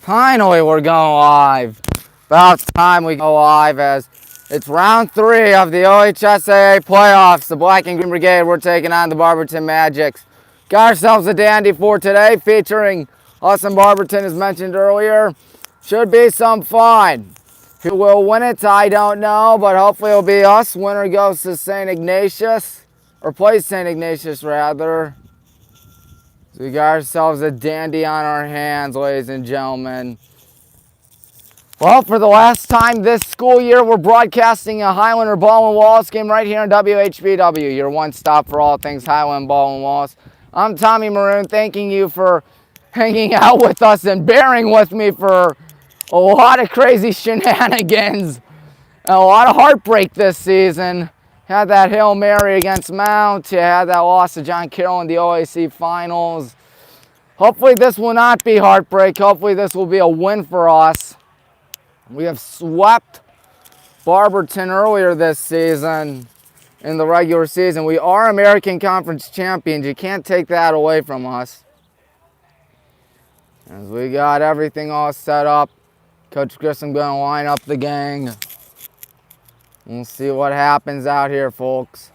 Finally, we're going live. About time we go live as it's round 3 of the OHSAA playoffs. The Black and Green Brigade, we're taking on the Barberton Magics. Got ourselves a dandy for today featuring us and Barberton as mentioned earlier. Should be some fun. Who will win it, I don't know, but hopefully it'll be us. Winner goes to St. Ignatius, or plays St. Ignatius rather. So we got ourselves a dandy on our hands, ladies and gentlemen. Well, for the last time this school year, we're broadcasting a Highland or Ball and Wallace game right here on WHBW, your one stop for all things Highland, Ball and Wallace. I'm Tommy Maroon, thanking you for hanging out with us and bearing with me for a lot of crazy shenanigans and a lot of heartbreak this season. Had that Hail Mary against Mount. You had that loss to John Carroll in the OAC finals. Hopefully this will not be heartbreak. Hopefully this will be a win for us. We have swept Barberton earlier this season in the regular season. We are American Conference champions. You can't take that away from us. As we got everything all set up, Coach Grissom going to line up the gang. We'll see what happens out here, folks.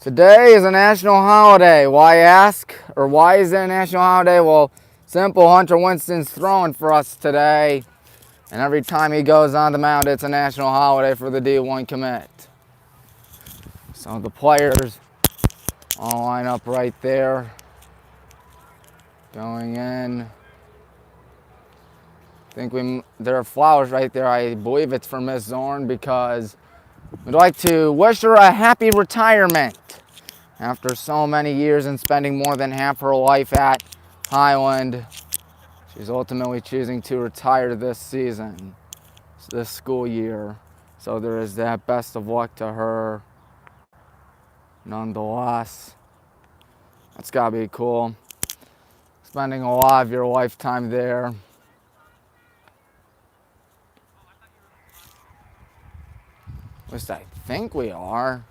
Today is a national holiday. Why ask? Or why is it a national holiday? Well, simple. Hunter Winston's throwing for us today. And every time he goes on the mound, it's a national holiday for the D1 commit. So the players all line up right there. Going in. There are flowers right there. I believe it's for Miss Zorn because we'd like to wish her a happy retirement after so many years and spending more than half her life at Highland. She's ultimately choosing to retire this season, this school year. So there is that. Best of luck to her. Nonetheless, that's gotta be cool. Spending a lot of your lifetime there. At least I think we are.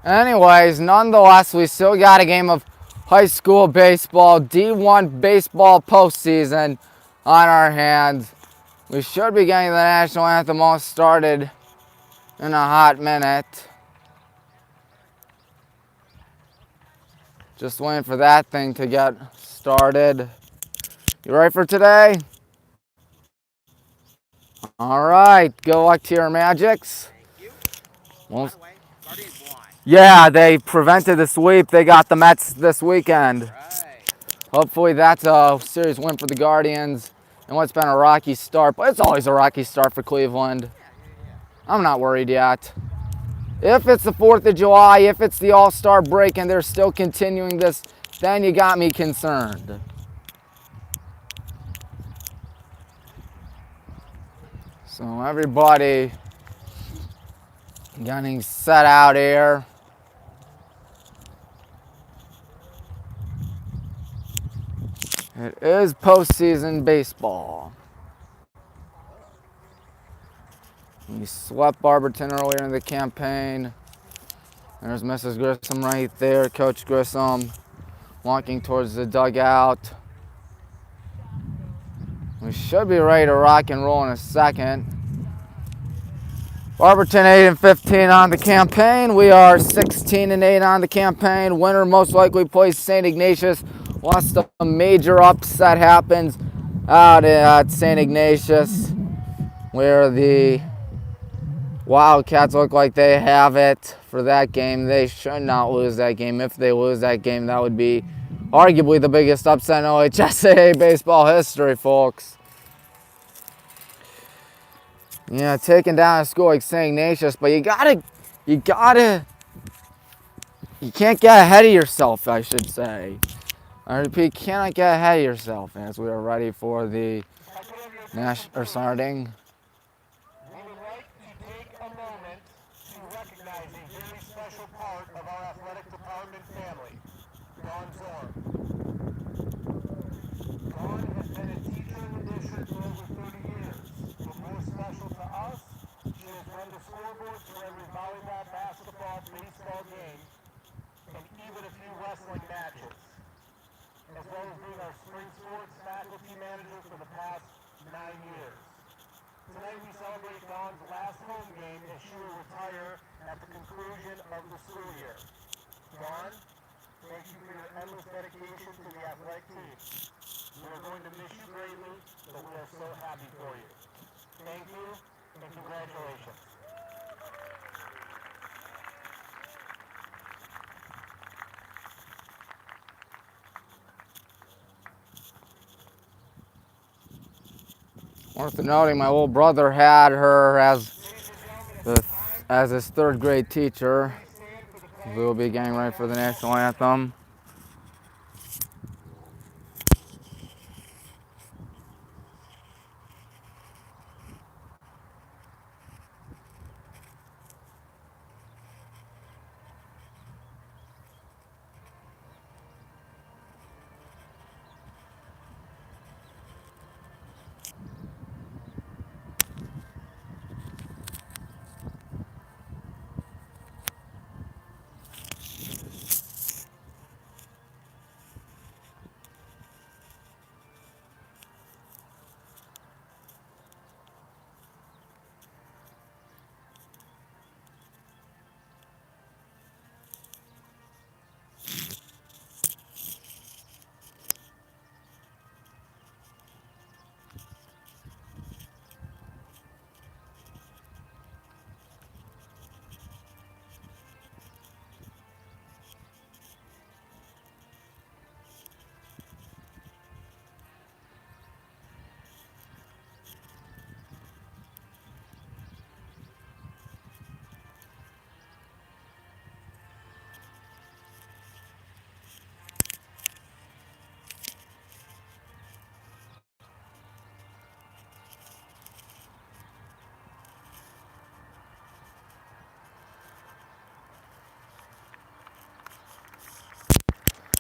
Anyways, nonetheless, we still got a game of high school baseball, D1 baseball postseason on our hands. We should be getting the national anthem all started in a hot minute. Just waiting for that thing to get started. You ready for today? All right, good luck to your Magics. Thank you. Well, By the way, Guardians won. yeah, they prevented the sweep. They got the Mets this weekend. Right. Hopefully that's a serious win for the Guardians and what's been a rocky start, but it's always a rocky start for Cleveland. I'm not worried yet. If it's the 4th of July, if it's the All-Star break and they're still continuing this, then you got me concerned. So everybody getting set out here. It is postseason baseball. We swept Barberton earlier in the campaign. There's Mrs. Grissom right there, Coach Grissom walking towards the dugout. We should be ready to rock and roll in a second. Barberton 8-15 on the campaign. We are 16-8 on the campaign. Winner most likely plays St. Ignatius. Unless a major upset happens out at St. Ignatius, where the Wildcats look like they have it for that game. They should not lose that game. If they lose that game, that would be arguably the biggest upset in OHSAA baseball history, folks. Yeah, taking down a school like St. Ignatius, but you can't get ahead of yourself, I should say. I repeat, cannot get ahead of yourself as we are ready for the starting. We would like to take a moment to recognize a very special part of our athletic department family, Dawn Zorn. Dawn has been a teacher in the district for over 30 years, but more special to us, she has scoreboards for every volleyball, basketball, baseball game, and even a few wrestling matches, as well as being our spring sports faculty manager for the past 9 years. Tonight we celebrate Dawn's last home game as she will retire at the conclusion of the school year. Dawn, thank you for your endless dedication to the athletic team. We are going to miss you greatly, but we are so happy for you. Thank you, and congratulations. Worth noting, my little brother had her as his third grade teacher. We will be getting ready for the national anthem.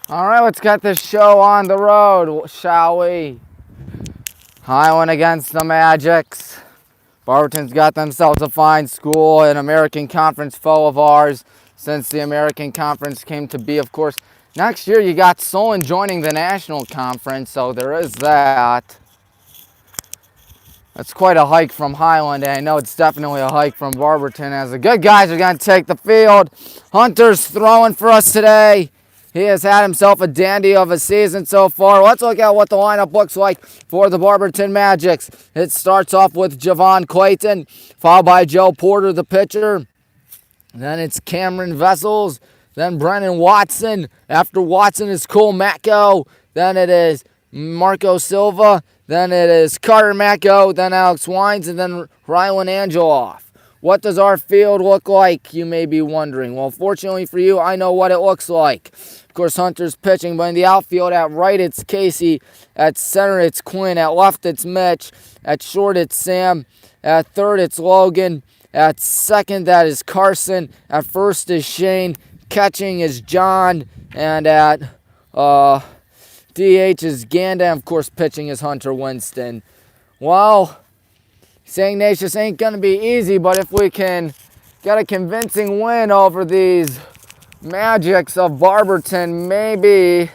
All right, let's get this show on the road, shall we? Highland against the Magics. Barberton's got themselves a fine school, an American Conference foe of ours since the American Conference came to be. Of course, next year you got Solon joining the National Conference, so there is that. That's quite a hike from Highland, and I know it's definitely a hike from Barberton, as the good guys are going to take the field. Hunter's throwing for us today. He has had himself a dandy of a season so far. Let's look at what the lineup looks like for the Barberton Magics. It starts off with Javon Clayton, followed by Joe Porter, the pitcher. Then it's Cameron Vessels. Then Brennan Watson. After Watson is Cole Macko. Then it is Marco Silva. Then it is Carter Macko. Then Alex Wines. And then Rylan Angeloff. What does our field look like, you may be wondering? Well, fortunately for you, I know what it looks like. Of course, Hunter's pitching, but in the outfield, at right, it's Casey. At center, it's Quinn. At left, it's Mitch. At short, it's Sam. At third, it's Logan. At second, that is Carson. At first is Shane. Catching is John. And at DH is Ganda. And, of course, pitching is Hunter Winston. Well, St. Ignatius ain't going to be easy, but if we can get a convincing win over these Magics of Barberton, maybe,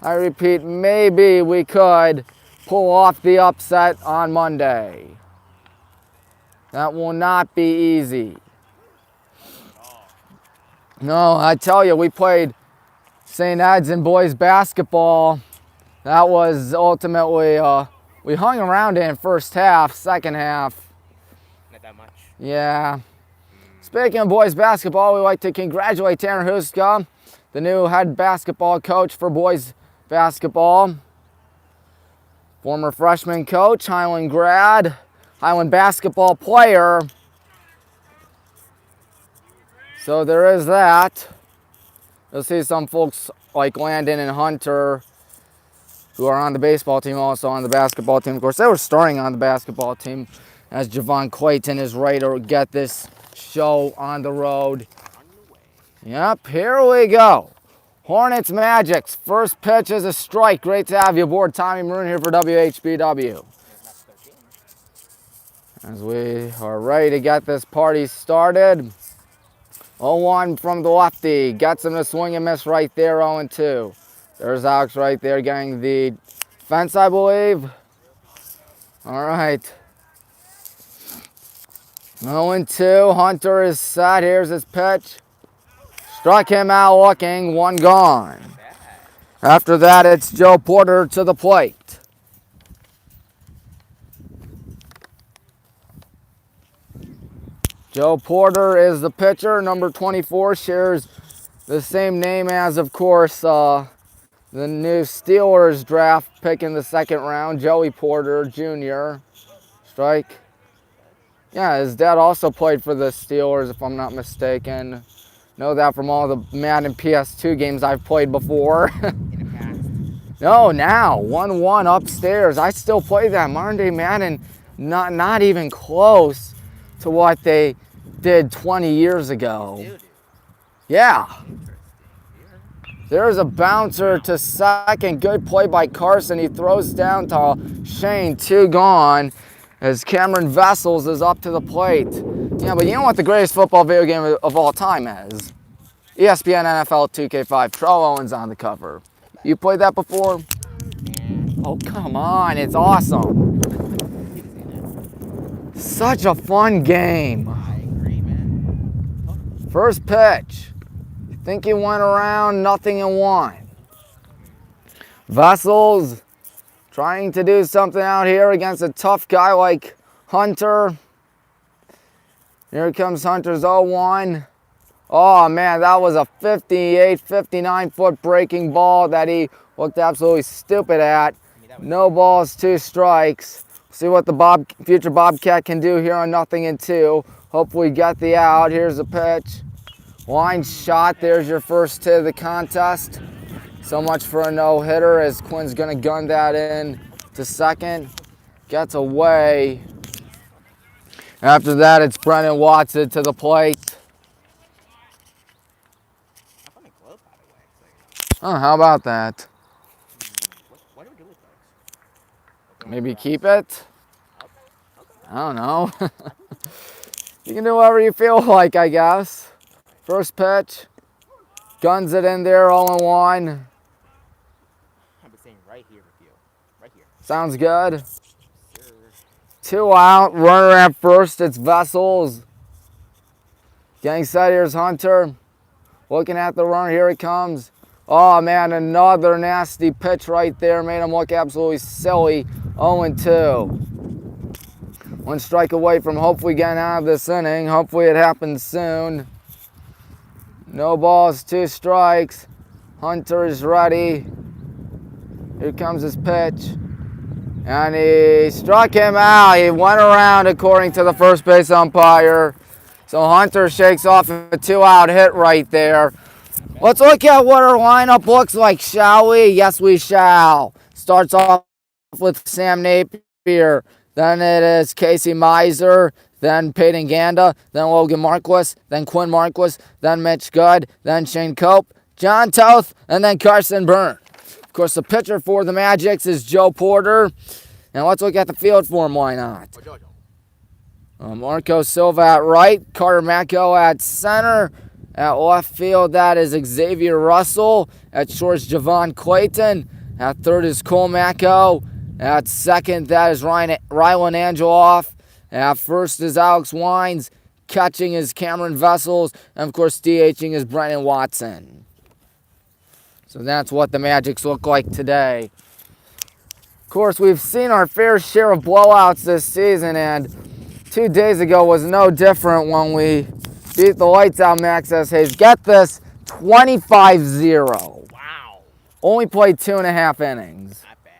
I repeat, maybe we could pull off the upset on Monday. That will not be easy. No, I tell you, we played St. Ed's in boys basketball. That was ultimately, we hung around in first half, second half. Not that much. Yeah. Speaking of boys basketball, we'd like to congratulate Tanner Huska, the new head basketball coach for boys basketball. Former freshman coach, Highland grad, Highland basketball player. So there is that. You'll see some folks like Landon and Hunter who are on the baseball team, also on the basketball team. Of course, they were starting on the basketball team, as Javon Clayton is ready to get this show on the road. Yep, here we go. Hornets Magics. First pitch is a strike. Great to have you aboard. Tommy Maroon here for WHBW. As we are ready to get this party started. 0-1 from the lefty. Gets him to swing and miss right there, 0-2. There's Alex right there getting the fence, I believe. All right. 0-2. Hunter is set. Here's his pitch. Struck him out looking. 1 gone. After that, it's Joe Porter to the plate. Joe Porter is the pitcher. Number 24 shares the same name as, of course, the new Steelers draft pick in the 2nd round, Joey Porter Jr. Strike. Yeah, his dad also played for the Steelers, if I'm not mistaken. Know that from all the Madden PS2 games I've played before. In the past. No, now 1-1 upstairs. I still play that modern day Madden. Not even close to what they did 20 years ago. Dude. Yeah. Interesting. There's a bouncer to second. Good play by Carson. He throws down to Shane. 2 gone as Cameron Vessels is up to the plate. Yeah, but you know what the greatest football video game of all time is? ESPN NFL 2K5. Terrell Owens on the cover. You played that before? Oh, come on. It's awesome. Such a fun game. I agree, man. First pitch. Think he went around, nothing in 1. Vessels trying to do something out here against a tough guy like Hunter. Here comes Hunter's 0-1. Oh man, that was a 58, 59-foot breaking ball that he looked absolutely stupid at. No balls, 2 strikes. See what the future Bobcat can do here on 0-2. Hopefully get the out. Here's the pitch. Line shot. There's your first hit of the contest. So much for a no-hitter as Quinn's going to gun that in to second. Gets away. After that, it's Brendan Watson to the plate. I found a glove, by the way. Oh, how about that? What do we do with those? Maybe keep it? I don't know. You can do whatever you feel like, I guess. First pitch. Guns it in there, 0-1. I've been saying right here with you. Right here. Sounds good. Sure. 2 out. Runner at first. It's Vessels. Getting set. Here's Hunter. Looking at the runner. Here it comes. Oh, man. Another nasty pitch right there. Made him look absolutely silly. 0-2. 1 strike away from hopefully getting out of this inning. Hopefully it happens soon. No balls, 2 strikes. Hunter is ready. Here comes his pitch. And he struck him out. He went around according to the first base umpire. So Hunter shakes off a 2-out hit right there. Let's look at what our lineup looks like, shall we? Yes, we shall. Starts off with Sam Napier. Then it is Casey Miser. Then Peyton Ganda, then Logan Marquis, then Quinn Marquis, then Mitch Good, then Shane Cope, John Toth, and then Carson Byrne. Of course, the pitcher for the Magics is Joe Porter. Now let's look at the field for him, why not? Marco Silva at right, Carter Macko at center. At left field, that is Xavier Russell. At short is Javon Clayton. At third is Cole Macko. At second, that is Rylan Angeloff. At first is Alex Wines. Catching is Cameron Vessels. And, of course, DHing is Brendan Watson. So that's what the Magics look like today. Of course, we've seen our fair share of blowouts this season, and 2 days ago was no different when we beat the lights out Max S. Hayes. Get this, 25-0. Wow. Only played 2.5 innings. Not bad.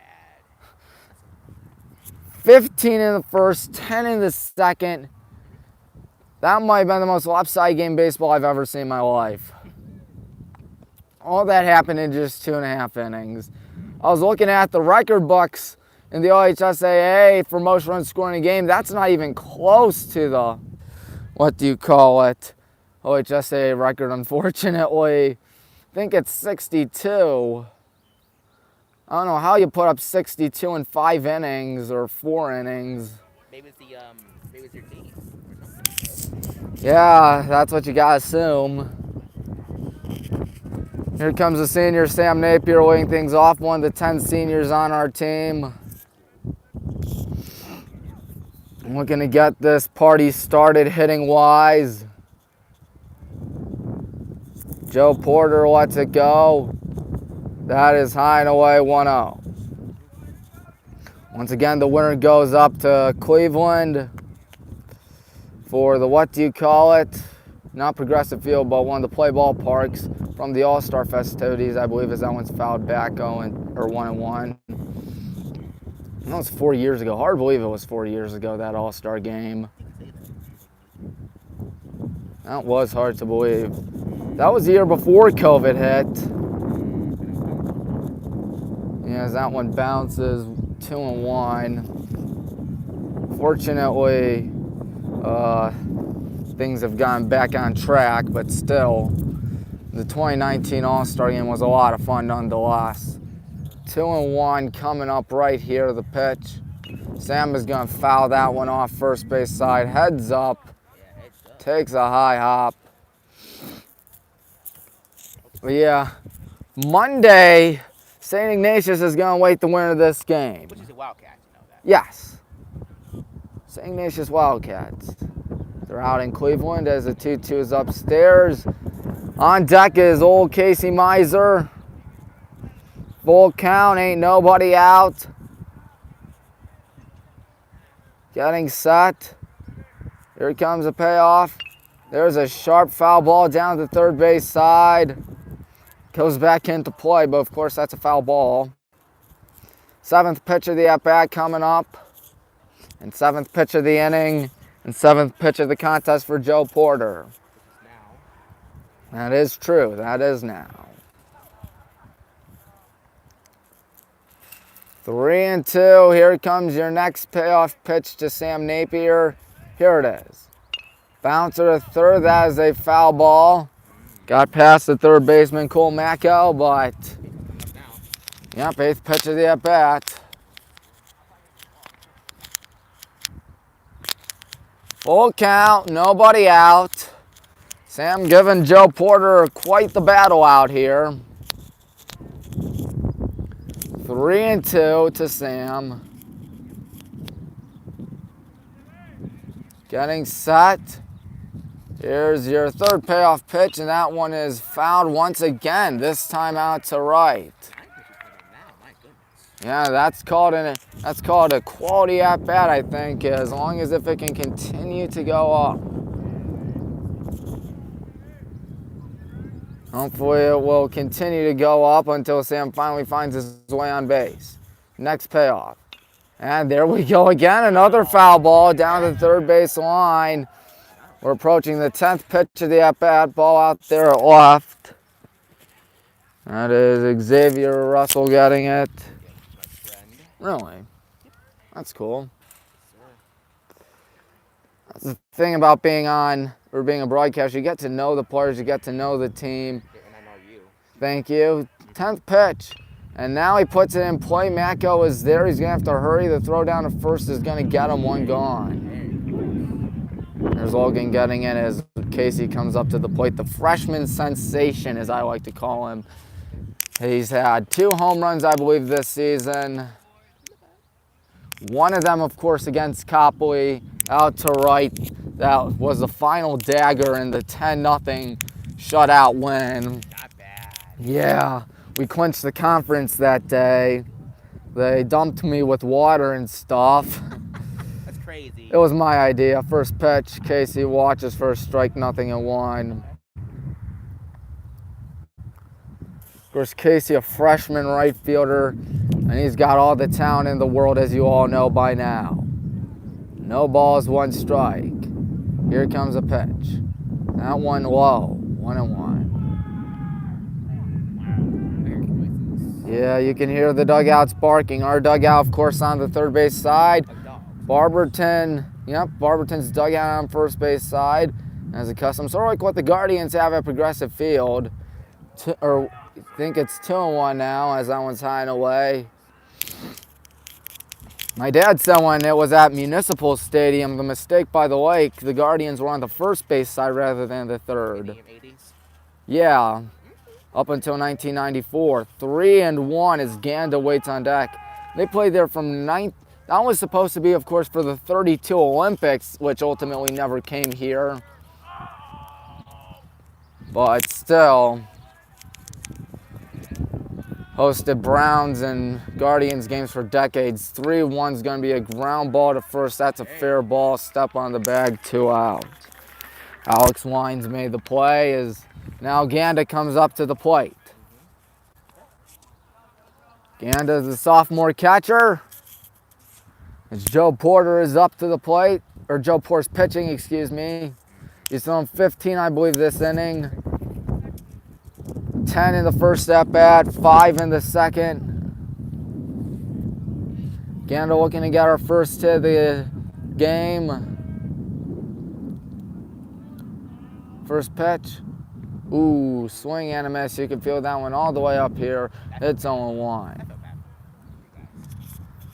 15 in the first, 10 in the second. That might have been the most lopsided game of baseball I've ever seen in my life. All that happened in just 2.5 innings. I was looking at the record books in the OHSAA for most runs scored in a game. That's not even close to the, what do you call it, OHSAA record, unfortunately. I think it's 62. I don't know how you put up 62 in 5 innings or 4 innings. Maybe it's the They was your team or something. Yeah, that's what you gotta assume. Here comes the senior, Sam Napier, leading things off. One of the 10 seniors on our team. Looking to get this party started hitting wise. Joe Porter lets it go. That is high and away 1-0. Once again, the winner goes up to Cleveland for the, what do you call it? Not Progressive Field, but one of the play ball parks from the All-Star festivities. I believe as that one's fouled back 1-1. That was 4 years ago. Hard to believe it was 4 years ago, that All-Star game. That was hard to believe. That was the year before COVID hit. Yeah, as that one bounces 2-1. Fortunately, things have gone back on track, but still, the 2019 All-Star game was a lot of fun nonetheless. 2-1 coming up right here to the pitch. Sam is going to foul that one off first base side. Heads up. Takes a high hop. But yeah, Monday, St. Ignatius is going to wait the winner of this game. Which is a Wildcat, you know that. Yes. St. Ignatius Wildcats. They're out in Cleveland as the 2-2 is upstairs. On deck is old Casey Miser. Full count, ain't nobody out. Getting set. Here comes a payoff. There's a sharp foul ball down the third base side. Goes back into play, but of course that's a foul ball. Seventh pitch of the at-bat coming up. And seventh pitch of the inning. And seventh pitch of the contest for Joe Porter. That is true. That is now. 3-2. Here comes your next payoff pitch to Sam Napier. Here it is. Bouncer to third. That is a foul ball. Got past the third baseman, Cole Macko, but yep, eighth pitch of the at-bat. Full count, nobody out. Sam giving Joe Porter quite the battle out here. 3-2 to Sam. Getting set. Here's your third payoff pitch, and that one is fouled once again, this time out to right. Yeah, that's called a quality at bat, I think, as long as if it can continue to go up. Hopefully it will continue to go up until Sam finally finds his way on base. Next payoff. And there we go again, another foul ball down the third base line. We're approaching the 10th pitch of the at-bat, ball out there at left. That is Xavier Russell getting it. Really? That's cool. That's the thing about being on, or being a broadcaster. You get to know the players, you get to know the team. And I know you. Thank you. 10th pitch. And now he puts it in play. Macko is there. He's going to have to hurry. The throw down to first is going to get him, one gone. There's Logan getting in as Casey comes up to the plate. The freshman sensation, as I like to call him. He's had 2 home runs, I believe, this season. One of them, of course, against Copley, out to right. That was the final dagger in the 10-0 shutout win. Not bad. Yeah, we clinched the conference that day. They dumped me with water and stuff. That's crazy. It was my idea. First pitch, Casey watches first strike, 0-1. Of course, Casey, a freshman right fielder, and he's got all the talent in the world, as you all know by now. No balls, 1 strike. Here comes a pitch. That one low, 1-1. Yeah, you can hear the dugouts barking. Our dugout, of course, on the third base side. Barberton, yep, Barberton's dugout on first base side. As a custom, sort of like what the Guardians have at Progressive Field. I think it's 2-1 now, as that one's high and away. My dad said when it was at Municipal Stadium, the mistake by the lake, the Guardians were on the first base side rather than the third. In the 80s. Yeah, up until 1994. 3-1 as Ganda waits on deck. They played there from that was supposed to be, of course, for the 32 Olympics, which ultimately never came here. But still, hosted Browns and Guardians games for decades. 3-1's going to be a ground ball to first. That's a fair ball. Step on the bag, 2 out. Alex Wines made the play as now Ganda comes up to the plate. Ganda is the sophomore catcher. As Joe Porter is up to the plate, or Joe Porter's pitching, excuse me. He's thrown 15, I believe, this inning. 10 in the first at-bat, 5 in the second. Ganda looking to get our first hit of the game. First pitch. Ooh, swing and a miss. You can feel that one all the way up here. It's 0-1.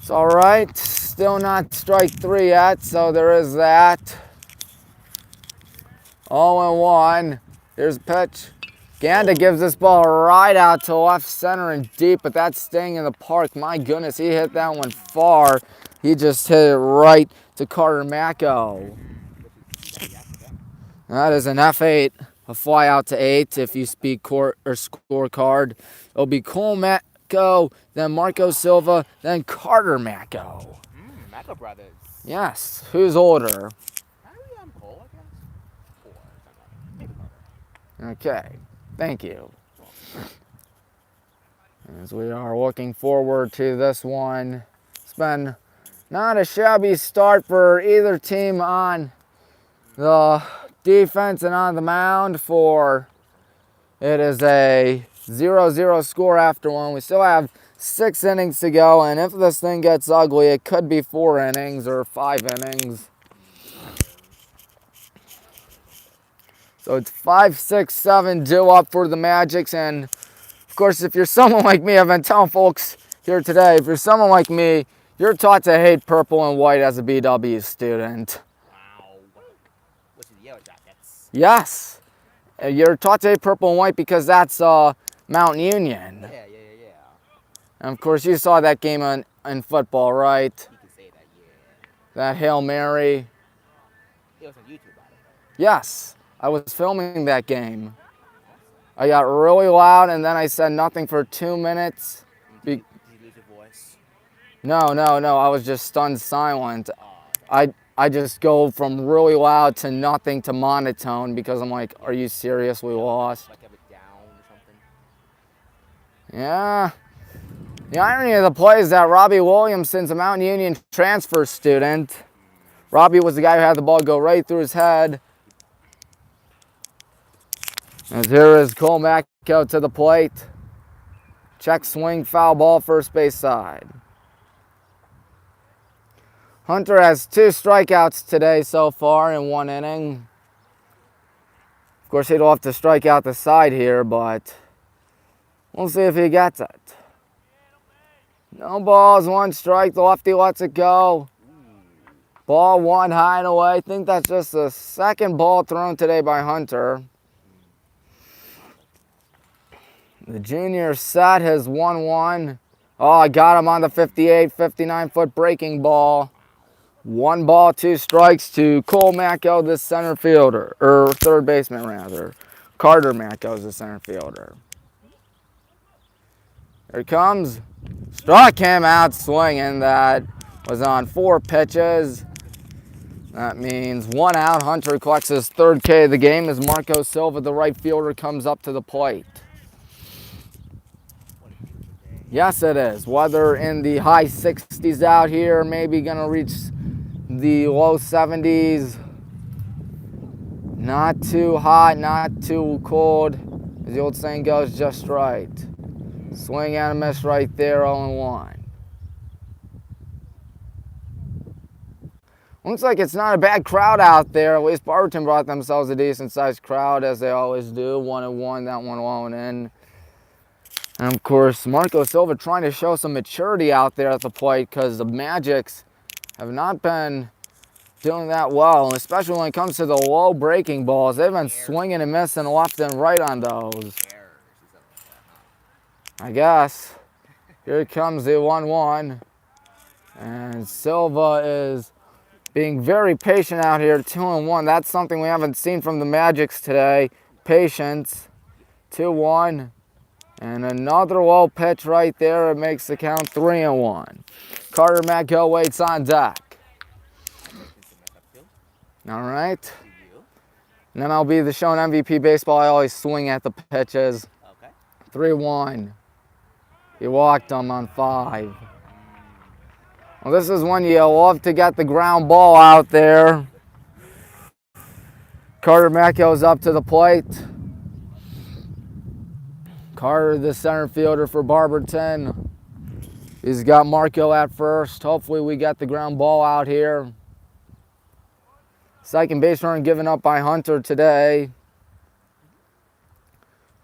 It's all right. Still not strike 3 yet, so there is that. 0-1. Here's a pitch. Ganda gives this ball right out to left center and deep, but that's staying in the park. My goodness, he hit that one far. He just hit it right to Carter Macko. That is an F8, a fly out to 8 if you speak scorecard. It'll be Cole Macko, then Marco Silva, then Carter Macko. Macko brothers. Yes, who's older? Cole, I guess. 4. Maybe Carter. Okay, thank you. As we are looking forward to this one. It's been not a shabby start for either team on the defense and on the mound. For it is a 0-0 score after one. We still have 6 innings to go, and if this thing gets ugly, it could be 4 innings or 5 innings. So it's 5, 6, 7 due up for the Magics. And of course, if you're someone like me, I've been telling folks here today, if you're someone like me, you're taught to hate purple and white as a BW student. Wow. Which is the Yellow Jackets. Yes. You're taught to hate purple and white because that's Mount Union. Yeah. And of course, you saw that game in football, right? You can say that, yeah. That Hail Mary. It was on YouTube, by the way. Yes, I was filming that game. I got really loud and then I said nothing for 2 minutes. Did you lose your voice? No, I was just stunned silent. I just go from really loud to nothing to monotone because I'm like, are you serious? We lost. Like have it down or something? Yeah. The irony of the play is that Robbie Williamson's a Mount Union transfer student. Robbie was the guy who had the ball go right through his head. As here is Cole Macko to the plate. Check swing, foul ball, first base side. Hunter has 2 strikeouts today so far in 1 inning. Of course, he'll have to strike out the side here, but we'll see if he gets it. No balls, 1 strike. The lefty lets it go. Ball 1 high and away. I think that's just the 2nd ball thrown today by Hunter. The junior set his 1-1. Oh, I got him on the 58, 59-foot breaking ball. 1 ball, 2 strikes to Cole Macko, the center fielder, or third baseman rather. Carter Macko is the center fielder. Here he comes. Struck him out swinging. That was on 4 pitches. That means 1 out. Hunter collects his 3rd K of the game as Marco Silva, the right fielder, comes up to the plate. Yes, it is. Weather in the high 60s out here, maybe going to reach the low 70s. Not too hot, not too cold. As the old saying goes, just right. Swing and a miss right there, 0-1. Looks like it's not a bad crowd out there. At least Barberton brought themselves a decent-sized crowd, as they always do. 1-1, that one alone in. And of course, Marco Silva trying to show some maturity out there at the plate because the Magics have not been doing that well, and especially when it comes to the low breaking balls. They've been swinging and missing left and right on those. I guess. Here comes the 1-1. And Silva is being very patient out here, 2-1. That's something we haven't seen from the Magics today. Patience. 2-1. And another low pitch right there. It makes the count 3-1. Carter Matko waits on deck. All right. And then I'll be the show in MVP baseball. I always swing at the pitches. 3-1. He walked him on 5. Well, this is when you love to get the ground ball out there. Carter Matko's up to the plate. Carter, the center fielder for Barberton. He's got Marco at first. Hopefully we get the ground ball out here. Second base run given up by Hunter today.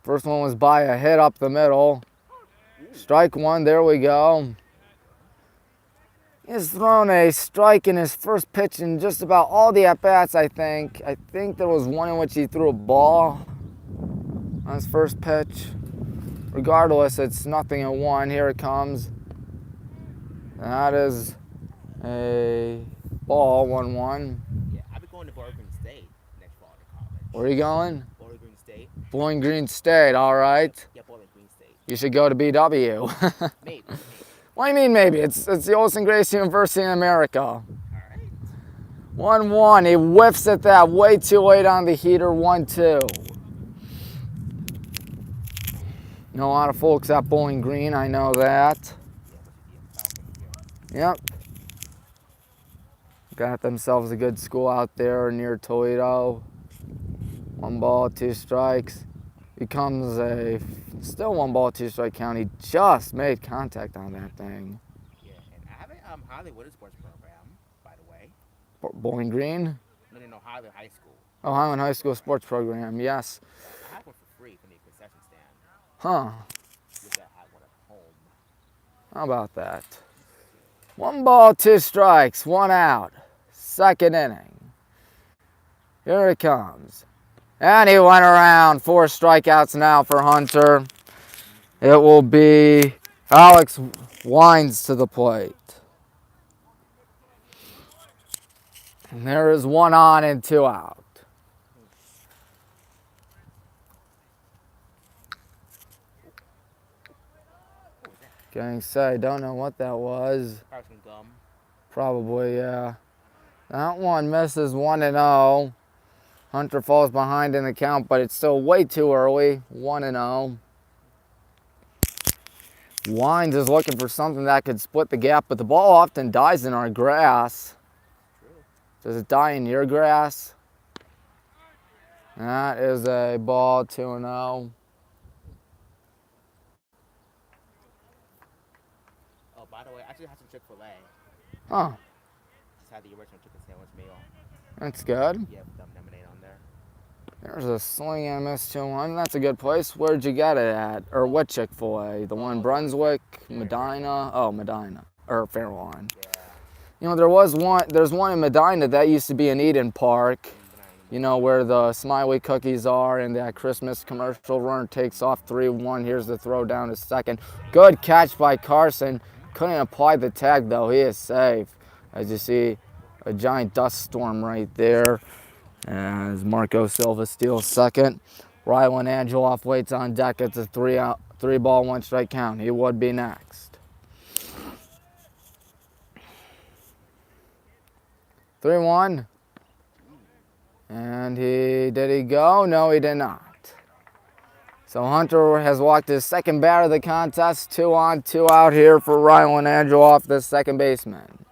First one was by a hit up the middle. Strike 1, there we go. He's thrown a strike in his first pitch in just about all the at-bats, I think. I think there was one in which he threw a ball on his first pitch. Regardless, it's 0-1. Here it comes. That is a ball, 1-1. Yeah, I'll be going to Barberton State next fall to college. Where are you going? Bowling Green State. Bowling Green State, all right. Yeah, Bowling Green State. You should go to BW. Maybe. What do you mean maybe? It's the oldest and greatest university in America. All right. 1-1. He whiffs at that way too late on the heater. 1-2. Know a lot of folks at Bowling Green. I know that. Yep. Got themselves a good school out there near Toledo. 1 ball, 2 strikes. Becomes a still 1 ball, 2 strike count. He just made contact on that thing. Yeah, and I have a Highland sports program, by the way. Bowling Green? No, Highland High School. Oh, Highland High School sports program, yes. I have one for free from the concession stand. Huh. With that, I want at home. How about that? 1 ball, 2 strikes, 1 out. Second inning. Here it comes. And he went around. 4 strikeouts now for Hunter. It will be Alex Wines to the plate. And there is 1 on and 2 out. Getting set, don't know what that was. Probably some gum. Probably, yeah. That one misses 1-0. Hunter falls behind in the count, but it's still way too early. 1-0. Wines is looking for something that could split the gap, but the ball often dies in our grass. Does it die in your grass? That is a ball, 2-0. Oh, by the way, I actually had some Chick-fil-A. Huh. Just had the original chicken sandwich meal. That's good. Yeah, with lemonade on there. There's a swing and a miss 2-1. That's a good place. Where'd you get it at? Or what Chick-fil-A? The one in Brunswick, Medina? Oh, Medina. Or Fairlawn. Yeah. You know, there's one in Medina that used to be in Eden Park. You know, where the Smiley cookies are, and that Christmas commercial run takes off 3-1. Here's the throw down to second. Good catch by Carson. Couldn't apply the tag, though. He is safe. As you see, a giant dust storm right there. As Marco Silva steals second. Rylan Angeloff waits on deck. It's a 3 ball, 1 strike count. He would be next. 3-1. And did he go? No, he did not. So Hunter has walked his second batter of the contest. 2 on, 2 out here for Rylan Angeloff, the second baseman.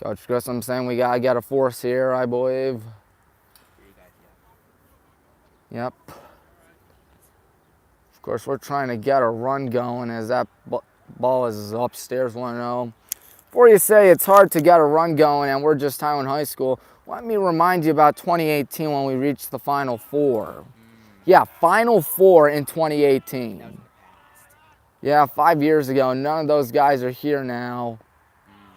Coach Grissom saying we gotta get a force here, I believe. Yep. Of course, we're trying to get a run going as that ball is upstairs 1-0. Before you say it's hard to get a run going and we're just Highland High School, Let me remind you about 2018 when we reached the Final Four. Yeah, Final Four in 2018. That was in the past. Yeah, 5 years ago. None of those guys are here now.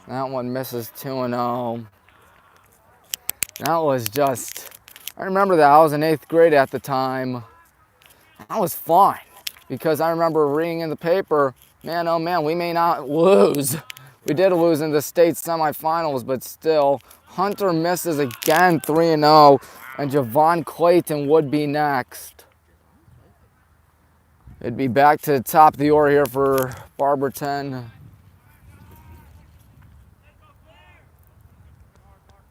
That one misses 2-0. That was just, I remember that. I was in 8th grade at the time. That was fun because I remember reading in the paper, man, oh man, we may not lose. We did lose in the state semifinals, but still, Hunter misses again 3-0, and Javon Clayton would be next. It'd be back to the top of the order here for Barberton.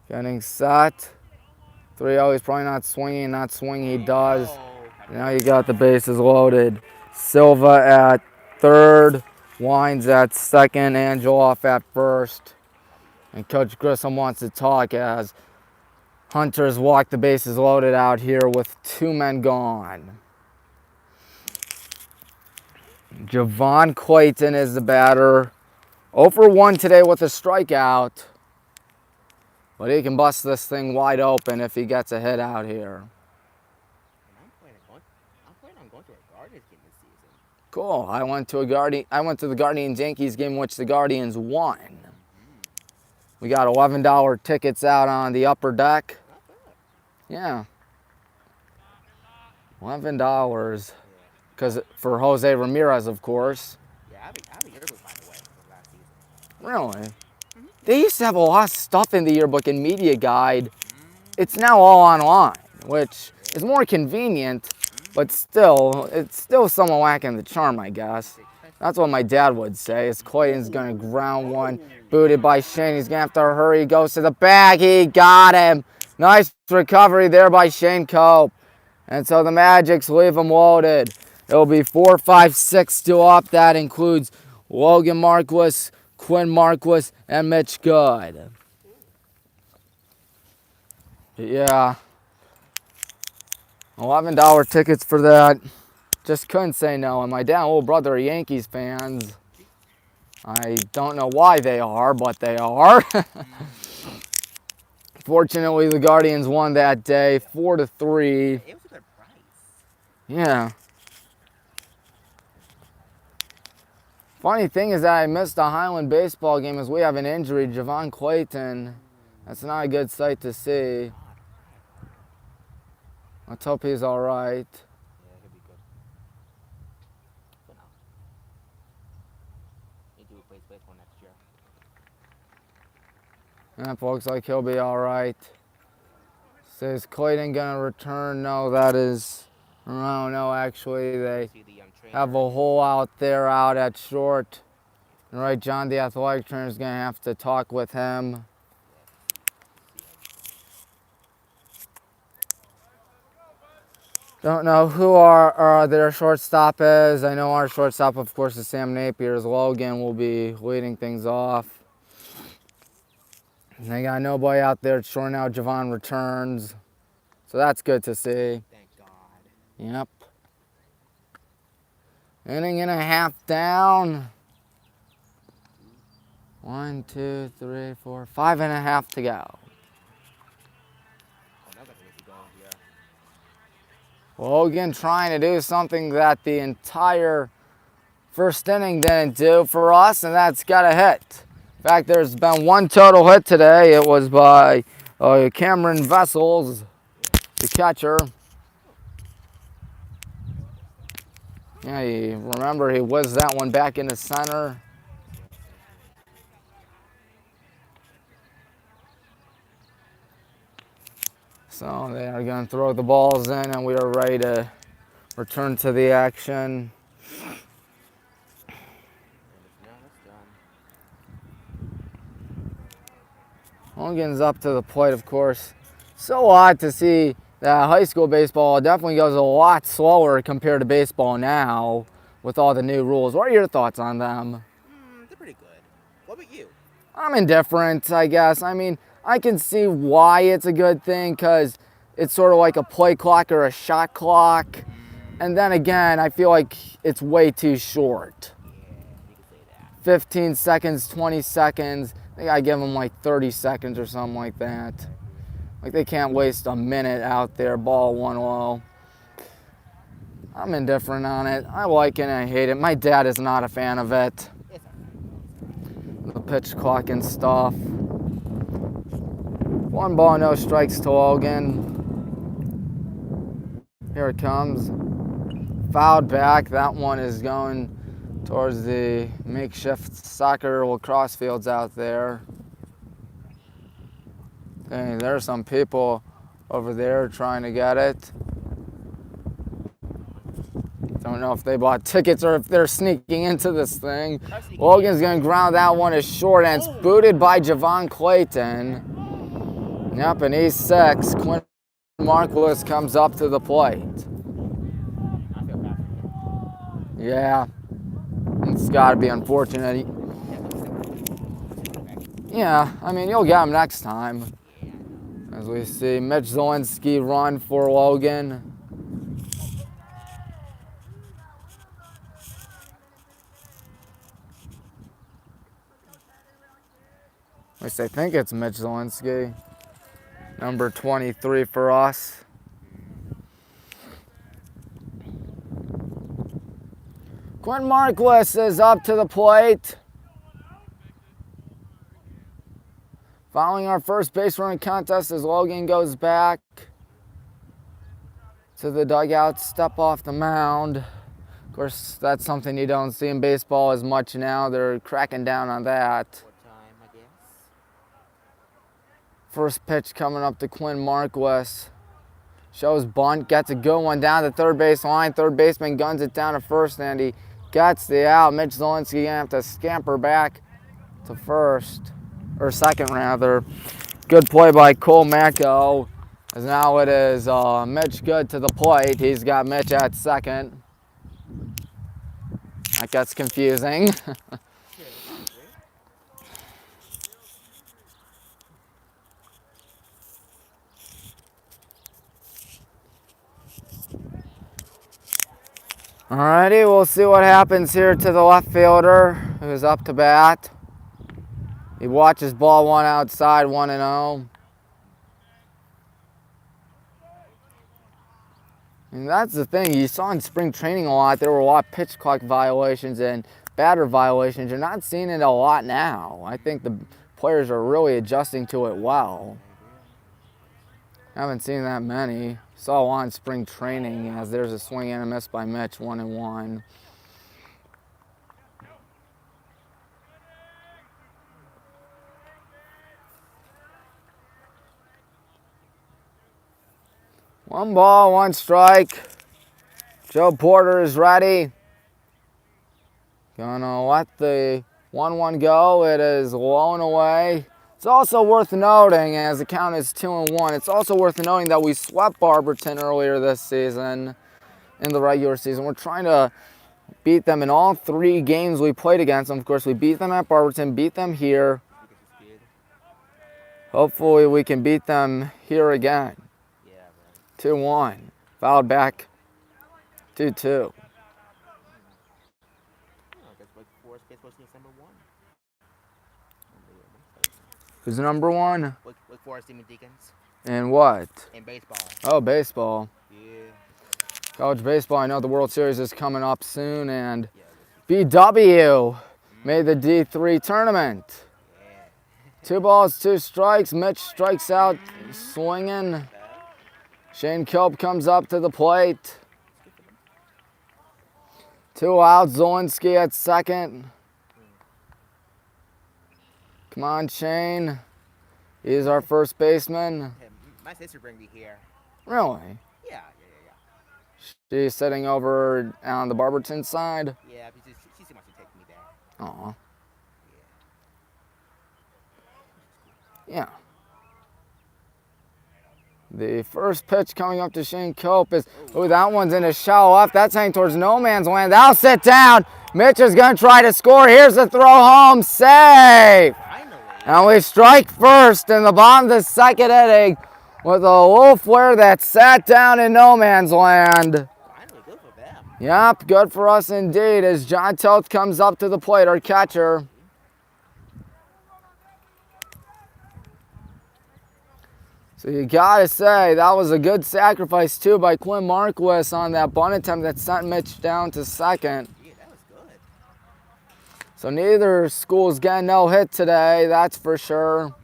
Getting set. 3-0, he's probably not swinging, he does. Now you got the bases loaded. Silva at third, Wines at second, Angeloff at first. And Coach Grissom wants to talk as Hunters walk the bases loaded out here with 2 men gone. Javon Clayton is the batter. 0 for 1 today with a strikeout. But he can bust this thing wide open if he gets a hit out here. I'm planning on going to a Guardians game this season. Cool. I went to the Guardians Yankees game, which the Guardians won. We got $11 tickets out on the upper deck. Yeah. $11. Because for Jose Ramirez, of course. Yeah, I have a yearbook, by the way, from last season. Really? They used to have a lot of stuff in the yearbook and media guide. It's now all online, which is more convenient, but still, it's still somewhat lacking the charm, I guess. That's what my dad would say. Is Clayton's going to ground one, booted by Shane. He's going to have to hurry. He goes to the bag. He got him. Nice recovery there by Shane Cope. And so the Magics leave him loaded. It'll be 4, 5, 6 to up. That includes Logan Marquis, Quinn Marquis, and Mitch Good. Yeah. $11 tickets for that. Just couldn't say no. And my dad and little brother are Yankees fans. I don't know why they are, but they are. Fortunately, the Guardians won that day, 4-3. It was a good price. Yeah. Funny thing is that I missed a Highland baseball game as we have an injury, Javon Clayton. That's not a good sight to see. Let's hope he's all right. Yeah, he'll be good. For now. He do play baseball next year. That looks like he'll be all right. Says Clayton gonna return? No, that is. No, actually they See the have a hole out there out at short. And right, John, the athletic trainer, is gonna have to talk with him. Don't know who their shortstop is. I know our shortstop, of course, is Sam Napier's. Logan will be leading things off. And they got nobody out there at short now. Javon returns. So that's good to see. Thank God. Yep. Inning and a half down. 1, 2, 3, 4, 5.5 to go. Logan trying to do something that the entire first inning didn't do for us, and that's got a hit. In fact, there's been one total hit today. It was by Cameron Vessels, the catcher. Yeah, remember he whizzed that one back into center. So they are going to throw the balls in, and we are ready to return to the action. Logan's up to the plate, of course. So odd to see that high school baseball definitely goes a lot slower compared to baseball now with all the new rules. What are your thoughts on them? They're pretty good. What about you? I'm indifferent, I guess. I mean, I can see why it's a good thing because it's sort of like a play clock or a shot clock. And then again, I feel like it's way too short. Yeah, you can say that. 15 seconds, 20 seconds. I think I give them like 30 seconds or something like that. Like, they can't waste a minute out there. Ball 1-0. I'm indifferent on it. I like it and I hate it. My dad is not a fan of it. It's alright. The pitch clock and stuff. 1 ball, no strikes to Logan. Here it comes. Fouled back. That one is going towards the makeshift soccer lacrosse fields out there. Okay, there are some people over there trying to get it. Don't know if they bought tickets or if they're sneaking into this thing. Logan's going to ground that one as short, and it's booted by Javon Clayton. Yep, and he's 6. Quinn Markowitz comes up to the plate. I feel bad for you. Yeah, it's got to be unfortunate. Yeah, I mean, you'll get him next time. As we see Mitch Zielinski run for Logan. At least I think it's Mitch Zielinski. Number 23 for us. Quinn Marquis is up to the plate. Following our first base running contest as Logan goes back to the dugout, step off the mound. Of course, that's something you don't see in baseball as much now. They're cracking down on that. What time, I guess? First pitch coming up to Quinn Marquis. Shows bunt, gets a good one down the third base line. Third baseman guns it down to first, and he gets the out. Mitch Zielinski gonna have to scamper back to first, or second rather. Good play by Cole Macko, as now it is Mitch good to the plate. He's got Mitch at second. That gets confusing. Alrighty, we'll see what happens here to the left fielder who's up to bat. He watches ball 1 outside, 1-0. And that's the thing, you saw in spring training a lot, there were a lot of pitch clock violations and batter violations. You're not seeing it a lot now. I think the players are really adjusting to it well. Haven't seen that many. Saw a lot in spring training as there's a swing and a miss by Mitch, 1-1. One ball, 1 strike. Joe Porter is ready. Gonna let the 1-1 go. It is blown away. It's also worth noting, as the count is 2-1, it's also worth noting that we swept Barberton earlier this season in the regular season. We're trying to beat them in all 3 games we played against them. Of course, we beat them at Barberton, beat them here. Hopefully we can beat them here again. 2-1. Fouled back. 2-2. Who's number 1? Wake Forest Demon Deacons. And what? In baseball. Oh, baseball. Yeah. College baseball. I know the World Series is coming up soon, and BW made the D3 tournament. Yeah. 2 balls, 2 strikes. Mitch strikes out swinging. Shane Kilp comes up to the plate. 2 outs. Zielinski at second. Come on, Shane. He's our first baseman. My sister bring me here. Really? Yeah. She's sitting over on the Barberton side. Yeah, because she wants to take me there. Aw. Yeah. The first pitch coming up to Shane Cope is, oh, that one's in a shallow left. That's heading towards no man's land. That'll sit down. Mitch is going to try to score. Here's the throw home. Save. And we strike first in the bottom of the second inning with a little flare that sat down in no man's land. Finally, good for them. Yep, good for us indeed as John Toth comes up to the plate, our catcher. So you gotta say, that was a good sacrifice too by Quinn Marquis on that bunt attempt that sent Mitch down to second. Yeah, that was good. So neither school's getting no hit today, that's for sure.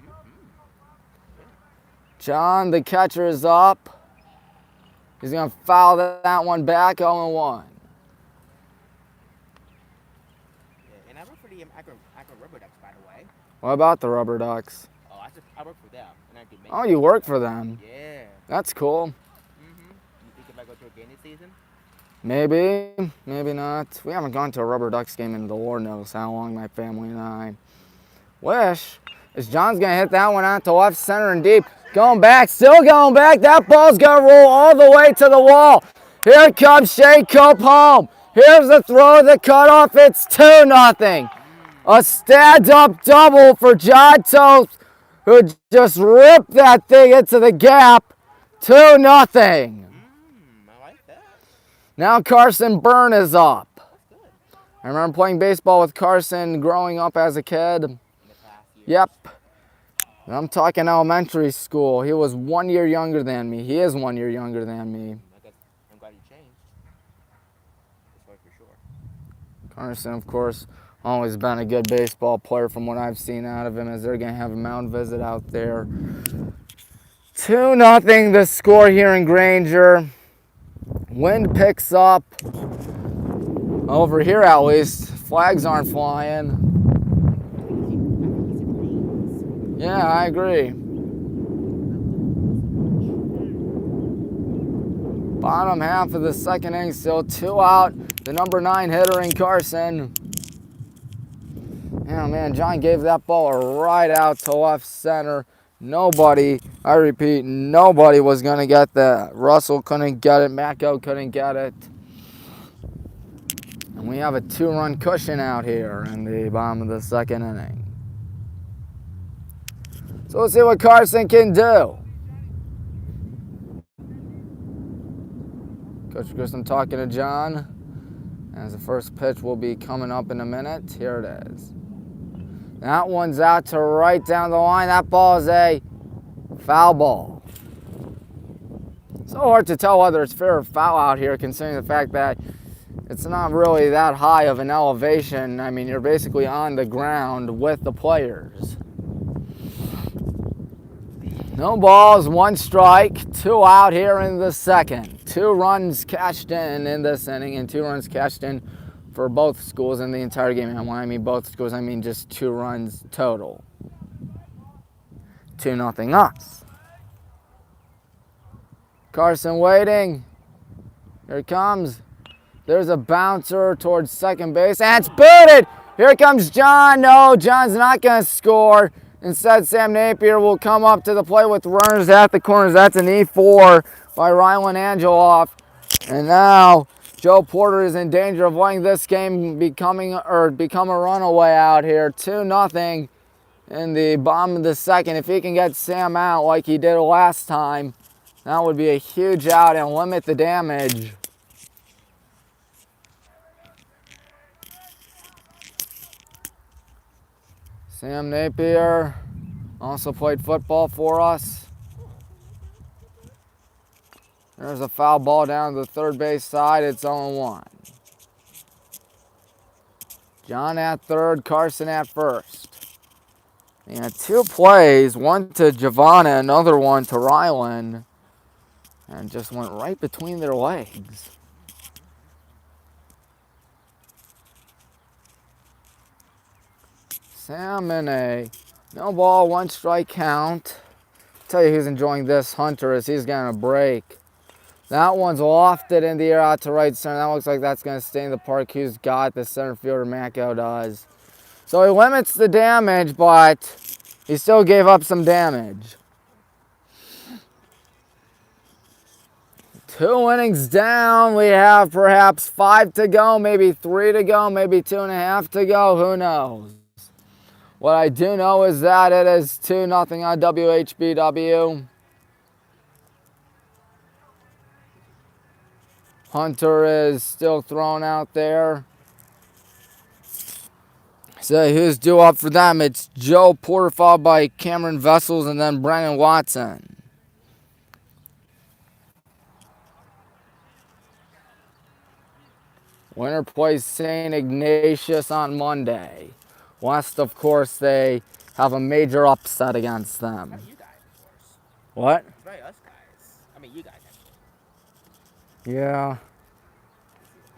John, the catcher, is up. He's gonna foul that one back, 0-1. Yeah, and I work for the Akron Rubber Ducks, by the way. What about the Rubber Ducks? Oh, I work for them. And I do Oh, you work for them. Yeah. That's cool. You think if I go to a game this season? Maybe, maybe not. We haven't gone to a Rubber Ducks game in the Lord knows how long, my family and I. Wish. As John's going to hit that one out to left center and deep. Going back, still going back. That ball's going to roll all the way to the wall. Here comes Shea Cope home. Here's the throw, the cutoff. It's 2-0. A stand-up double for John Toth, who just ripped that thing into the gap. 2-0. I like that. Now Carson Byrne is up. That's good. I remember playing baseball with Carson growing up as a kid. In the past year. Yep. And I'm talking elementary school. He was 1 year younger than me. He is 1 year younger than me. I guess I'm glad you changed. That's for sure. Carson, of course, always been a good baseball player from what I've seen out of him, as they're going to have a mound visit out there. 2-0 the score here in Granger. Wind picks up. Over here at least, flags aren't flying. Yeah, I agree. Bottom half of the second inning, still 2 out. The number 9 hitter in Carson. Oh man, John gave that ball right out to left center. Nobody, I repeat, nobody was going to get that. Russell couldn't get it. Mako couldn't get it. And we have a 2-run cushion out here in the bottom of the second inning. So let's see what Carson can do. Coach Grissom talking to John. As the first pitch will be coming up in a minute. Here it is. That one's out to right down the line. That ball is a foul ball. So hard to tell whether it's fair or foul out here, considering the fact that it's not really that high of an elevation. I mean, you're basically on the ground with the players. No balls, 1 strike, 2 out here in the second. 2 runs cashed in this inning, and 2 runs cashed in for both schools in the entire game. And when I mean both schools, I mean just 2 runs total. 2-0 us. Carson waiting. Here it comes. There's a bouncer towards second base, and it's booted. Here comes John. No, John's not going to score. Instead, Sam Napier will come up to the plate with runners at the corners. That's an E4 by Rylan Angeloff. And now Joe Porter is in danger of letting this game become a runaway out here. 2-0 in the bottom of the second. If he can get Sam out like he did last time, that would be a huge out and limit the damage. Sam Napier also played football for us. There's a foul ball down to the third base side. It's 0-1. John at third, Carson at first. And 2 plays, one to Giovanna, another one to Rylan. And just went right between their legs. Sam in a no ball, 1 strike count. Tell you who's enjoying this, Hunter, as he's getting a break. That one's lofted in the air out to right center. That looks like that's going to stay in the park. Who's got the center fielder, Mako does. So he limits the damage, but he still gave up some damage. 2 innings down. We have perhaps 5 to go, maybe 3 to go, maybe 2.5 to go. Who knows? What I do know is that it is 2-0 on WHBW. Hunter is still thrown out there. So who's due up for them? It's Joe Porter followed by Cameron Vessels and then Brennan Watson. Winner plays St. Ignatius on Monday. West, of course, they have a major upset against them. Not you guys, of course. What? It's very us guys. I mean, you guys actually. Yeah. Let's see what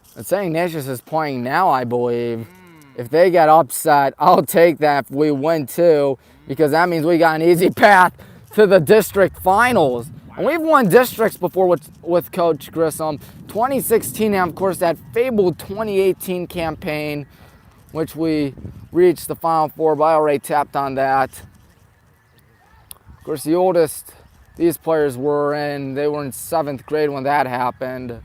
happens. And St. Ignatius is playing now, I believe. If they get upset, I'll take that if we win too, because that means we got an easy path to the district finals. And we've won districts before with Coach Grissom. 2016, and of course that fabled 2018 campaign, which we reached the Final Four, but I already tapped on that. Of course, the oldest these players were in, they were in 7th grade when that happened.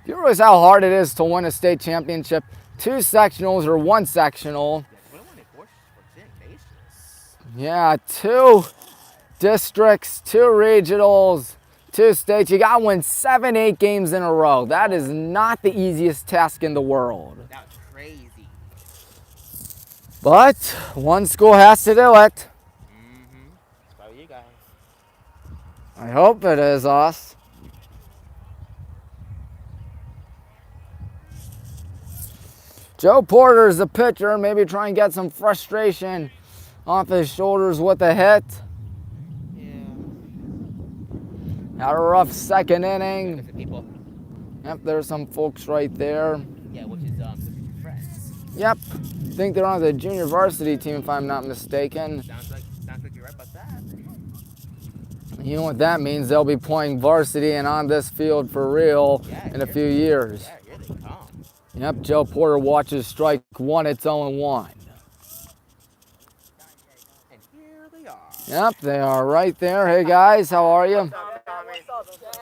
You realize how hard it is to win a state championship? 2 sectionals or 1 sectional. Yeah, 21 and 4 for St. Ignatius. Yeah, 2 districts, 2 regionals, 2 states. You got to win 7, 8 games in a row. That is not the easiest task in the world. That was crazy. But one school has to do it. It's probably you guys. I hope it is us. Joe Porter's the pitcher. Maybe try and get some frustration off his shoulders with a hit. Yeah. Had a rough second inning. There's some people. Yep, there's some folks right there. Yeah, which is your friends. Yep, I think they're on the junior varsity team if I'm not mistaken. Sounds like you're right about that. You know what that means? They'll be playing varsity and on this field for real in a few years. Yeah, here they come. Yep, Joe Porter watches strike 1, it's 0-1. And here they are. Yep, they are right there. Hey guys, how are you?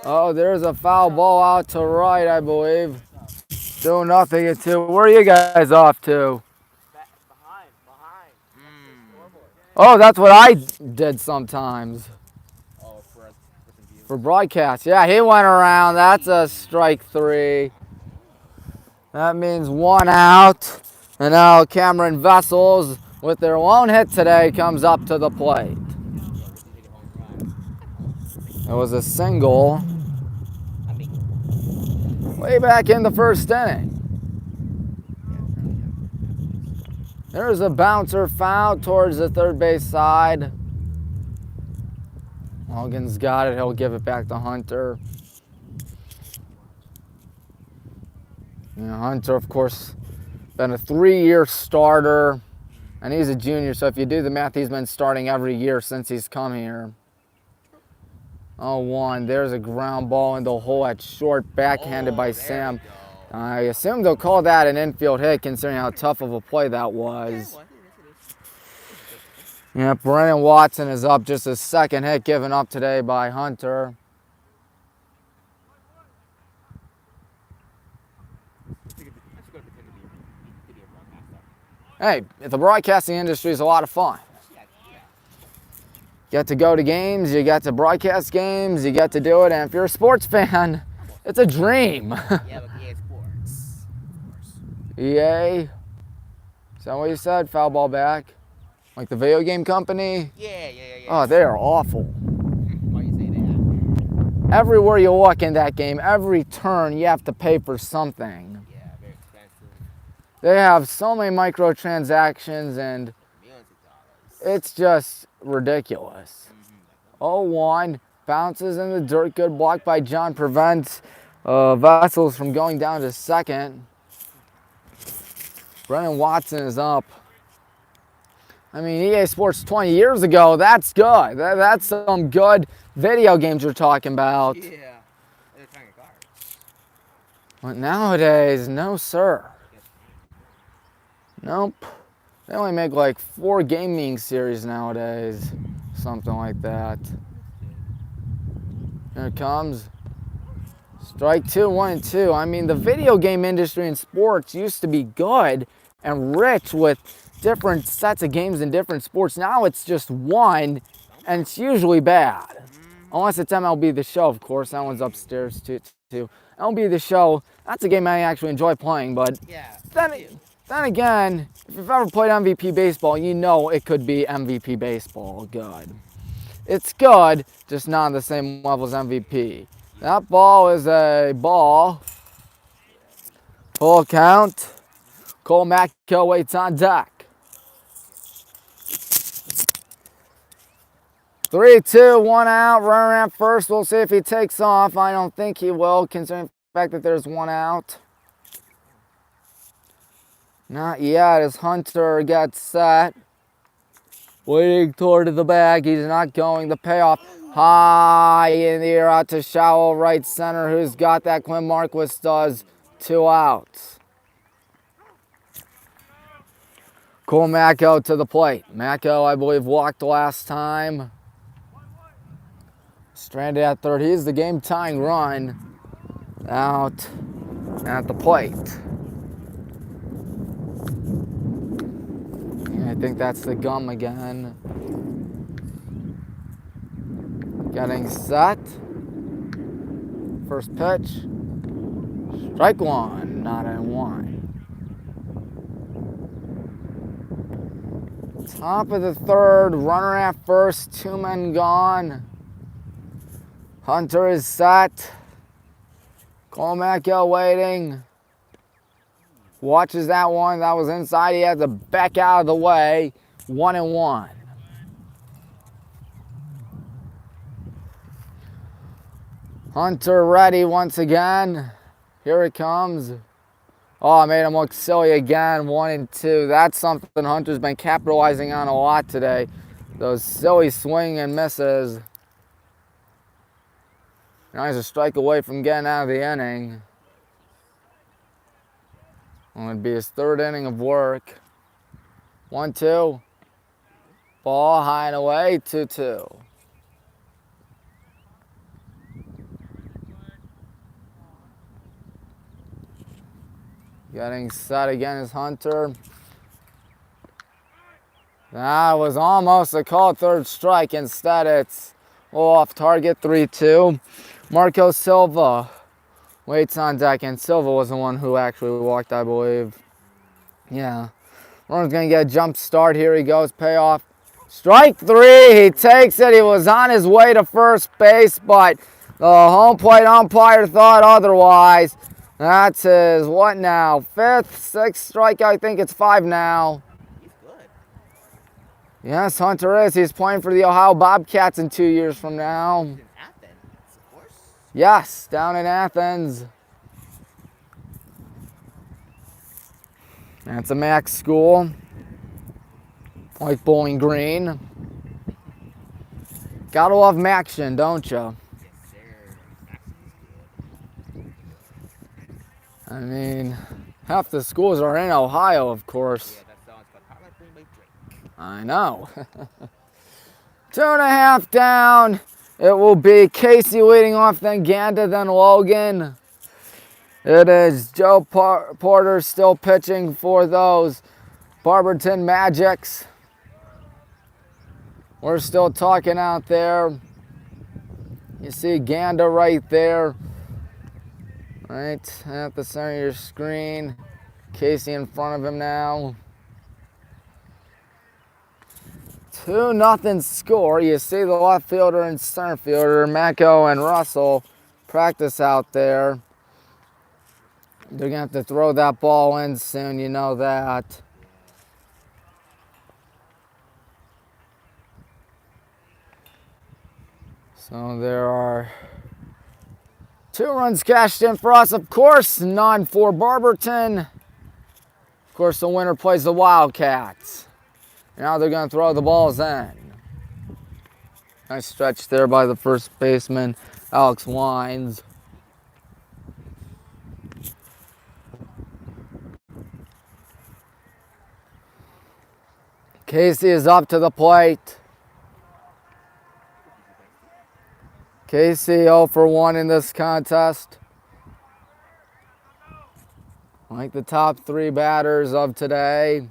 Oh, there's a foul ball out to right, I believe. 2-0 at 2. Where are you guys off to? Behind. Oh, that's what I did sometimes. Oh, for some views. For broadcast. Yeah, he went around. That's a strike 3. That means 1 out. And now Cameron Vessels, with their lone hit today, comes up to the plate. It was a single way back in the 1st inning. There's a bouncer foul towards the 3rd base side. Logan's got it. He'll give it back to Hunter. You know, Hunter, of course, been a 3-year starter, and he's a junior, so if you do the math, he's been starting every year since he's come here. 0-1. There's a ground ball in the hole at short, backhanded by Sam. I assume they'll call that an infield hit, considering how tough of a play that was. Yeah, Brennan Watson is up, just a 2nd hit given up today by Hunter. Hey, the broadcasting industry is a lot of fun. You get to go to games, you get to broadcast games, you get to do it, and if you're a sports fan, it's a dream. Yeah, but EA Sports. EA? Is that what you said? Foul ball back? Like the video game company? Yeah. Oh, they are awful. Why you say that? Everywhere you look in that game, every turn, you have to pay for something. Yeah, very expensive. They have so many microtransactions, and Millions of dollars. it's just ridiculous. 0-1, bounces in the dirt, good block by John, prevents Vessels from going down to 2nd. Brennan Watson is up. I mean, EA Sports 20 years ago, that's good. That's some good video games you're talking about. Yeah. They're trying to guard. But nowadays, no sir. Nope. They only make like 4 gaming series nowadays. Something like that. Here it comes. Strike 2, 1-2. I mean, the video game industry in sports used to be good and rich with different sets of games in different sports. Now it's just one, and it's usually bad. Unless it's MLB The Show, of course. That one's upstairs too. MLB The Show, that's a game I actually enjoy playing, but Yeah. then again, if you've ever played MVP baseball, you know it could be MVP baseball good. It's good, just not on the same level as MVP. That ball is a ball. Full count. Cole Macko waits on deck. 3-2, 1 out. Runner at first. We'll see if he takes off. I don't think he will, considering the fact that there's 1 out. Not yet as Hunter gets set. Waiting toward the bag. He's not going. The payoff high in the air out to shallow right center. Who's got that? Quinn Marquis does. 2 outs. Cole Macko to the plate. Macko, I believe, walked last time. Stranded at third. He's the game-tying run out at the plate. I think that's the gum again. Getting set. First pitch. Strike 1, not in 1. Top of the third, runner at first, 2 men gone. Hunter is set. Cole Macko waiting. Watches that one. That was inside. He had to back out of the way. 1-1. Hunter ready once again. Here it comes. Oh, I made him look silly again. 1-2. That's something Hunter's been capitalizing on a lot today. Those silly swing and misses. Now he's a strike away from getting out of the inning. It would be his 3rd inning of work. 1-2. Ball high and away. 2-2. Getting set again is Hunter. That was almost a called 3rd strike. Instead, it's off target. 3-2. Marco Silva waits on deck, and Silva was the one who actually walked, I believe. Yeah. Runner's going to get a jump start. Here he goes. Payoff. Strike 3. He takes it. He was on his way to first base, but the home plate umpire thought otherwise. That's his, what now? 5th, 6th strike. I think it's 5 now. He's good. Yes, Hunter is. He's playing for the Ohio Bobcats in 2 years from now. In Athens, of course. Yes, down in Athens. That's a Mac school. Like Bowling Green. Gotta love Maction, don't you? Yes, sir. Maxim's good. I mean, half the schools are in Ohio, of course. Yeah, that sounds but Highland Green by Drake. I know. 2.5 down. It will be Casey leading off, then Ganda, then Logan. It is Joe Porter still pitching for those Barberton Magics. We're still talking out there. You see Ganda right there. Right at the center of your screen. Casey in front of him now. 2-0 score. You see the left fielder and center fielder, Macko and Russell, practice out there. They're going to have to throw that ball in soon, you know that. So there are 2 runs cashed in for us, of course, none for Barberton. Of course, the winner plays the Wildcats. Now they're going to throw the balls in. Nice stretch there by the first baseman, Alex Wines. Casey is up to the plate. Casey 0 for 1 in this contest. Like the top 3 batters of today.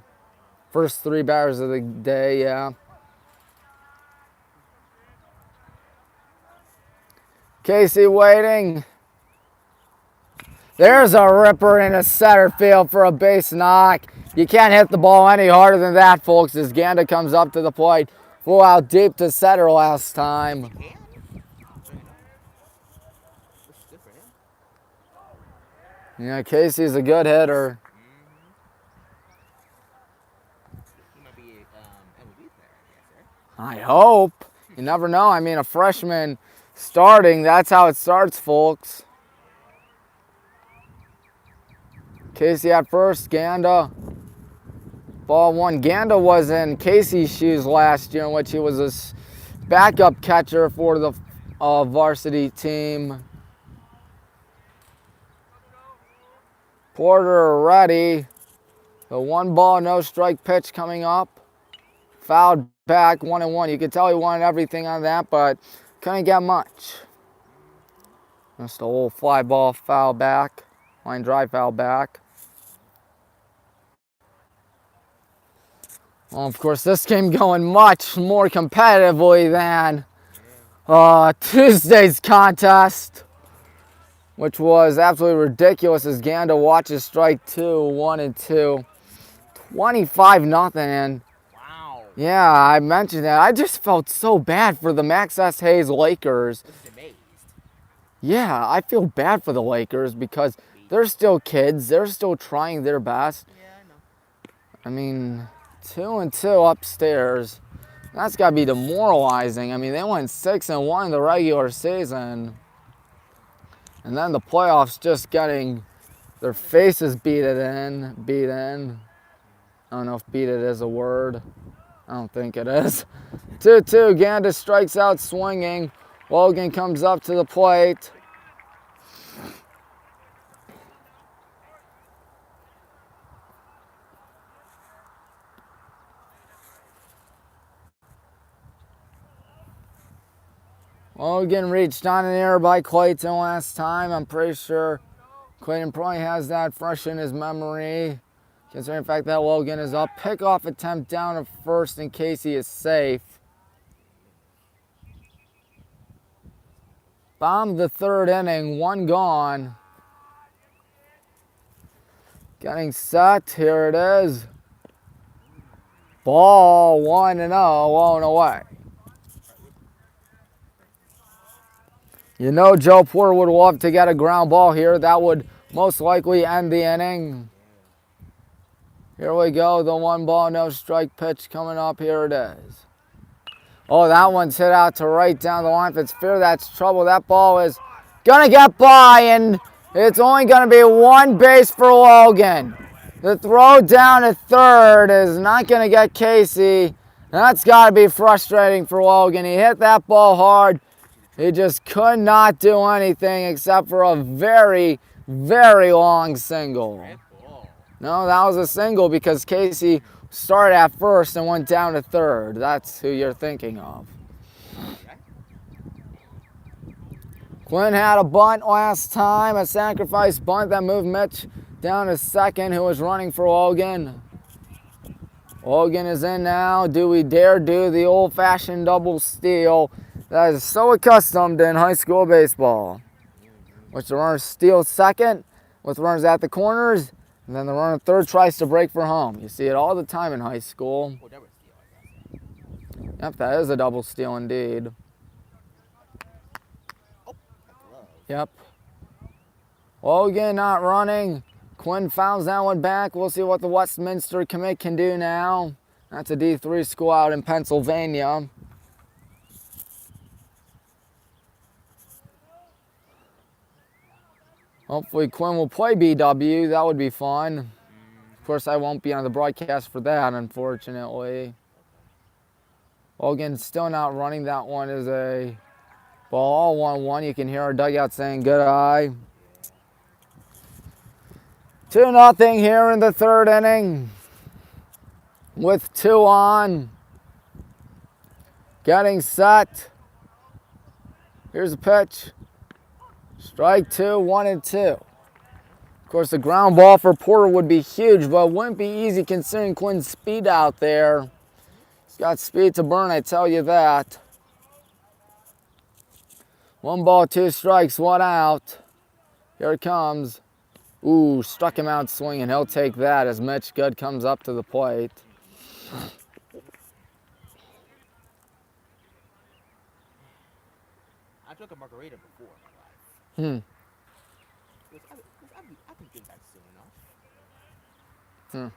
First 3 batters of the day, yeah. Casey waiting. There's a ripper in a center field for a base knock. You can't hit the ball any harder than that, folks, as Ganda comes up to the plate. Flew out deep to center last time. Yeah, Casey's a good hitter. He might be MVP player, I guess, right? I hope. You never know. I mean, a freshman starting, that's how it starts, folks. Casey at first, Ganda. Ball one. Ganda was in Casey's shoes last year, in which he was a backup catcher for the varsity team. Porter ready. The 1-ball, no strike pitch coming up. Fouled back, 1-1. You could tell he wanted everything on that, but couldn't get much. Just a little fly ball foul back. Line drive foul back. Well, of course, this game going much more competitively than Tuesday's contest, which was absolutely ridiculous as Ganda watches strike 2, 1 and 2. 25-0. And Wow. yeah, I mentioned that. I just felt so bad for the Max S. Hayes Lakers. I was amazed. Yeah, I feel bad for the Lakers because they're still kids. They're still trying their best. Yeah, I know. I mean, 2-2 upstairs. That's got to be demoralizing. I mean, they went 6-1 in the regular season. And then the playoffs just getting their faces beat in. I don't know if beat it is a word. I don't think it is. 2-2, Ganda strikes out swinging. Logan comes up to the plate. Logan reached on an error by Clayton last time. I'm pretty sure Clayton probably has that fresh in his memory. Considering the fact that Logan is up. Pickoff attempt down to first in case he is safe. Bomb the third inning, 1 gone. Getting set, here it is. Ball 1-0, 1 away. You know Joe Porter would love to get a ground ball here. That would most likely end the inning. Here we go, the 1-ball, no strike pitch coming up. Here it is. Oh, that one's hit out to right down the line. If it's fair, that's trouble. That ball is going to get by, and it's only going to be 1 base for Logan. The throw down to third is not going to get Casey. That's got to be frustrating for Logan. He hit that ball hard. He just could not do anything except for a very, very long single. No, that was a single because Casey started at first and went down to third. That's who you're thinking of. Quinn had a bunt last time, a sacrifice bunt that moved Mitch down to second, who was running for Logan. Logan is in now. Do we dare do the old-fashioned double steal that is so accustomed in high school baseball? Which the runner steals second with runners at the corners, and then the runner third tries to break for home. You see it all the time in high school. Yep, that is a double steal indeed. Yep. Logan not running. Quinn fouls that one back. We'll see what the Westminster commit can do now. That's a D3 school out in Pennsylvania. Hopefully Quinn will play BW. That would be fun. Of course, I won't be on the broadcast for that, unfortunately. Logan's still not running. That one is a ball, 1-1. You can hear our dugout saying good eye. 2-0 here in the third inning with 2 on. Getting set. Here's a pitch. Strike 2, 1-2. Of course, the ground ball for Porter would be huge, but wouldn't be easy considering Quinn's speed out there. He's got speed to burn, I tell you that. 1 ball, 2 strikes, 1 out. Here it comes. Ooh, struck him out swinging. He'll take that as Mitch Good comes up to the plate. I took a margarita before in my life. Hmm. I can get back soon enough.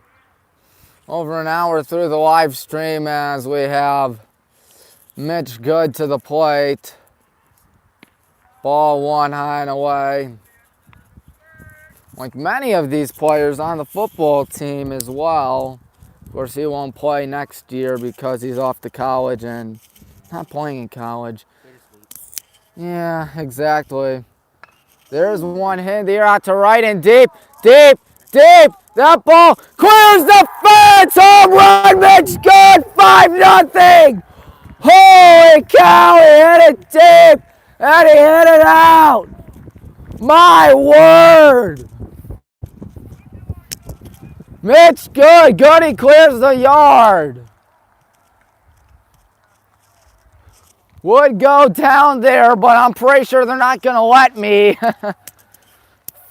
Over an hour through the live stream as we have Mitch Good to the plate. Ball one high and away. Like many of these players on the football team as well. Of course, he won't play next year because he's off to college and not playing in college. Yeah, exactly. There's one hit here out to right and deep, deep, deep. That ball clears the fence. Home run, Mitch Good, 5-0. Holy cow, he hit it deep and he hit it out. My word. Mitch Good, Goody clears the yard. Would go down there, but I'm pretty sure they're not going to let me.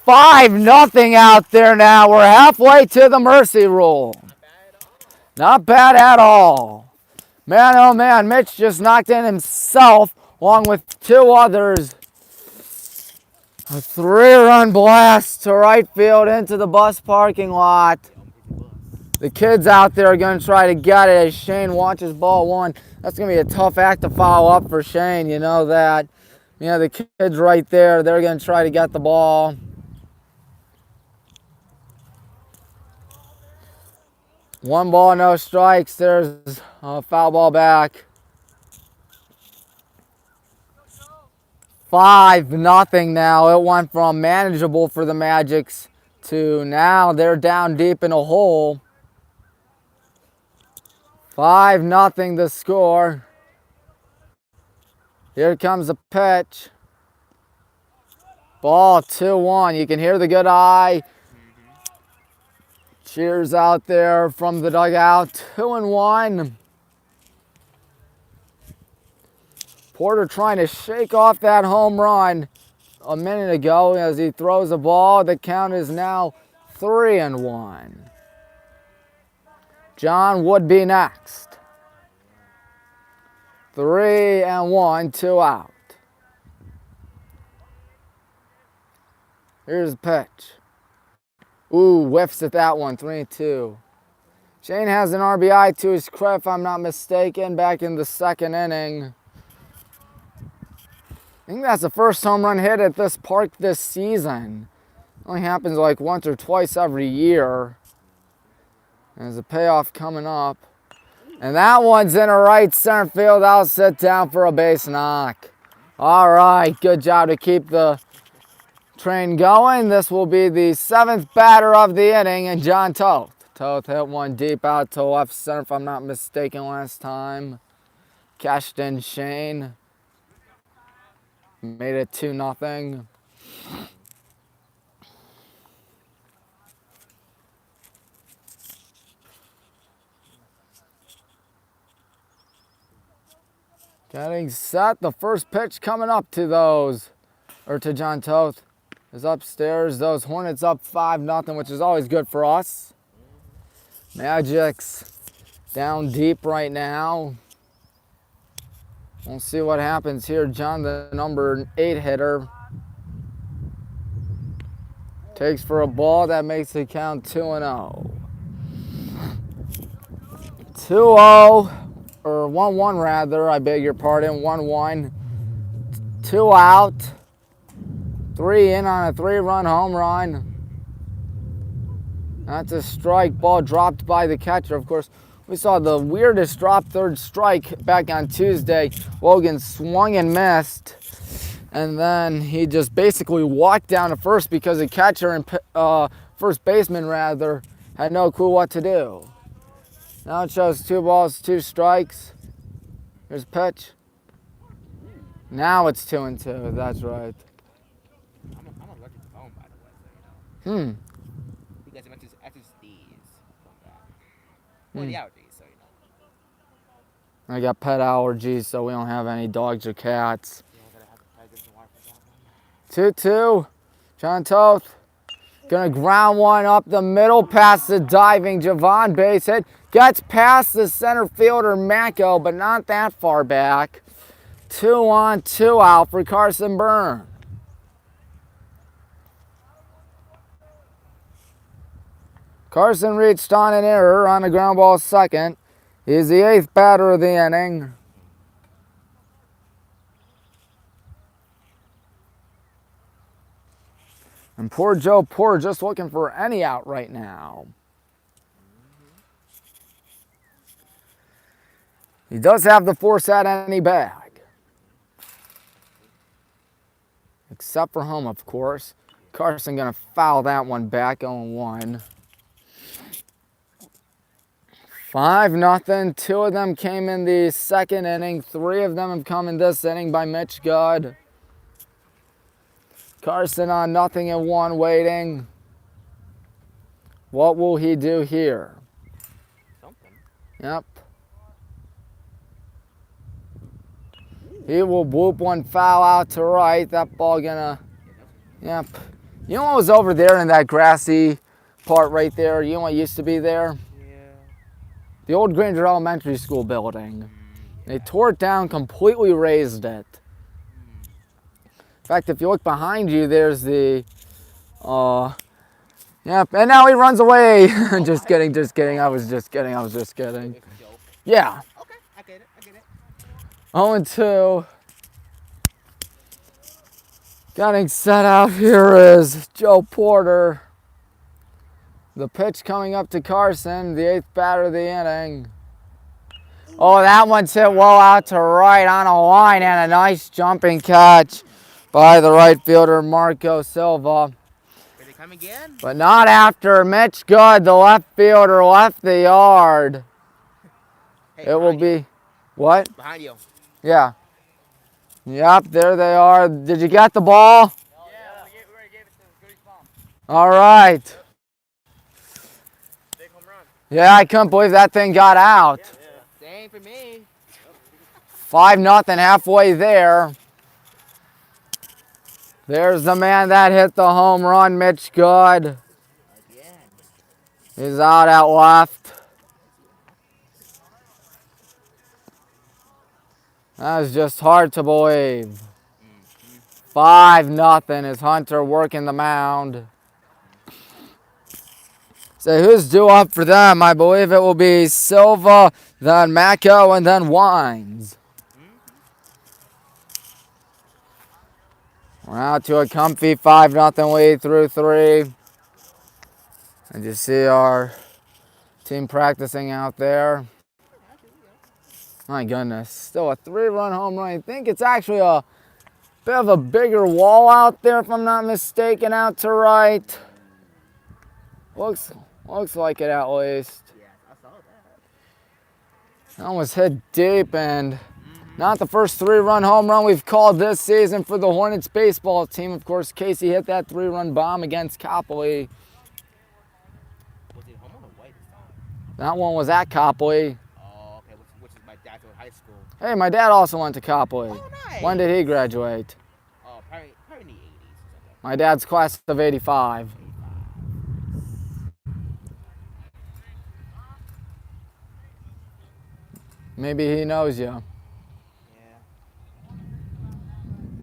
5-0 out there now. We're halfway to the mercy rule. Not bad at all. Man, oh man, Mitch just knocked in himself along with two others. A 3-run blast to right field into the bus parking lot. The kids out there are going to try to get it as Shane watches ball one. That's going to be a tough act to follow up for Shane, you know that. You know, the kids right there, they're going to try to get the ball. One ball, no strikes. There's a foul ball back. 5-0 now. It went from manageable for the Magics to now they're down deep in a hole. 5-0 the score. Here comes the pitch. Ball 2-1. You can hear the good eye. Cheers out there from the dugout. 2-1. Porter trying to shake off that home run a minute ago as he throws a ball. The count is now 3-1. John would be next. 3-1, 2 out. Here's the pitch. Ooh, whiffs at that one, 3-2. Shane has an RBI to his credit, if I'm not mistaken, back in the second inning. I think that's the first home run hit at this park this season. Only happens like once or twice every year. There's a payoff coming up. And that one's in a right center field. I'll sit down for a base knock. All right, good job to keep the train going. This will be the 7th batter of the inning, and John Toth. Toth hit one deep out to left center, if I'm not mistaken, last time. Cashed in Shane. Made it 2-0. Getting set. The first pitch coming up to those, or to John Toth, is upstairs. Those Hornets up 5-0, which is always good for us. Magics down deep right now. We'll see what happens here. John, the number 8 hitter, takes for a ball that makes it count 2-0. 2-0. Or 1-1 rather, I beg your pardon, 1-1. 2 out. 3 in on a 3-run home run. That's a strike. Ball dropped by the catcher. Of course, we saw the weirdest drop third strike back on Tuesday. Logan swung and missed. And then he just basically walked down to first because the catcher and first baseman rather had no clue what to do. Now it shows 2 balls, 2 strikes. Here's a pitch. Now it's 2-2. That's right. I'm allergic to foam, by the way, so you know. Because I just sneeze from that. Well, the allergies, so you know. I got pet allergies, so we don't have any dogs or cats. Yeah, I gotta have to try to get some water for that one. 2-2. John Toth gonna ground one up the middle past the diving Javon, base hit. Gets past the center fielder Mako, but not that far back. 2 on, 2 out for Carson Byrne. Carson reached on an error on a ground ball second. He's the 8th batter of the inning. And poor Joe Porter just looking for any out right now. He does have the force at any bag. Except for home, of course. Carson going to foul that one back, 0-1. 5-0. 2 of them came in the second inning. 3 of them have come in this inning by Mitch Good. Carson on 0-1 waiting. What will he do here? Something. Yep. He will whoop one foul out to right. That ball gonna, yep. You know what was over there in that grassy part right there? You know what used to be there? Yeah. The old Granger Elementary School building. They tore it down, completely raised it. In fact, if you look behind you, there's the, yep, and now he runs away. Just kidding, just kidding. I was just kidding. Yeah. Okay, I get it. 0-2. Getting set out here is Joe Porter. The pitch coming up to Carson, the 8th batter of the inning. Oh, that one's hit well out to right on a line, and a nice jumping catch by the right fielder, Marco Silva. Here they come again? But not after Mitch Good, the left fielder, left the yard. Hey, It will be, what? behind you. Yeah. Yep, there they are. Did you get the ball? Yeah, we already gave it to Goody Palm. All right. Big home run. Yeah, I couldn't believe that thing got out. Yeah. Same for me. 5-0 halfway there. There's the man that hit the home run, Mitch Good. Again. He's out at left. That was just hard to believe. 5-0 is Hunter working the mound. So who's due up for them? I believe it will be Silva, then Mako, and then Wines. We're out to a comfy 5-0 lead through 3. And you see our team practicing out there. My goodness, still a 3-run home run. I think it's actually a bit of a bigger wall out there, if I'm not mistaken, out to right. Looks like it at least. Yeah, I saw that. That was hit deep, and not the first 3-run home run we've called this season for the Hornets baseball team. Of course, Casey hit that 3-run bomb against Copley. Was it home or white this time? That one was at Copley. Oh, okay, which is my dad's old high school. Hey, my dad also went to Copley. Oh, nice. When did he graduate? Oh, probably in the 80s or something. My dad's class of 85. Maybe he knows you.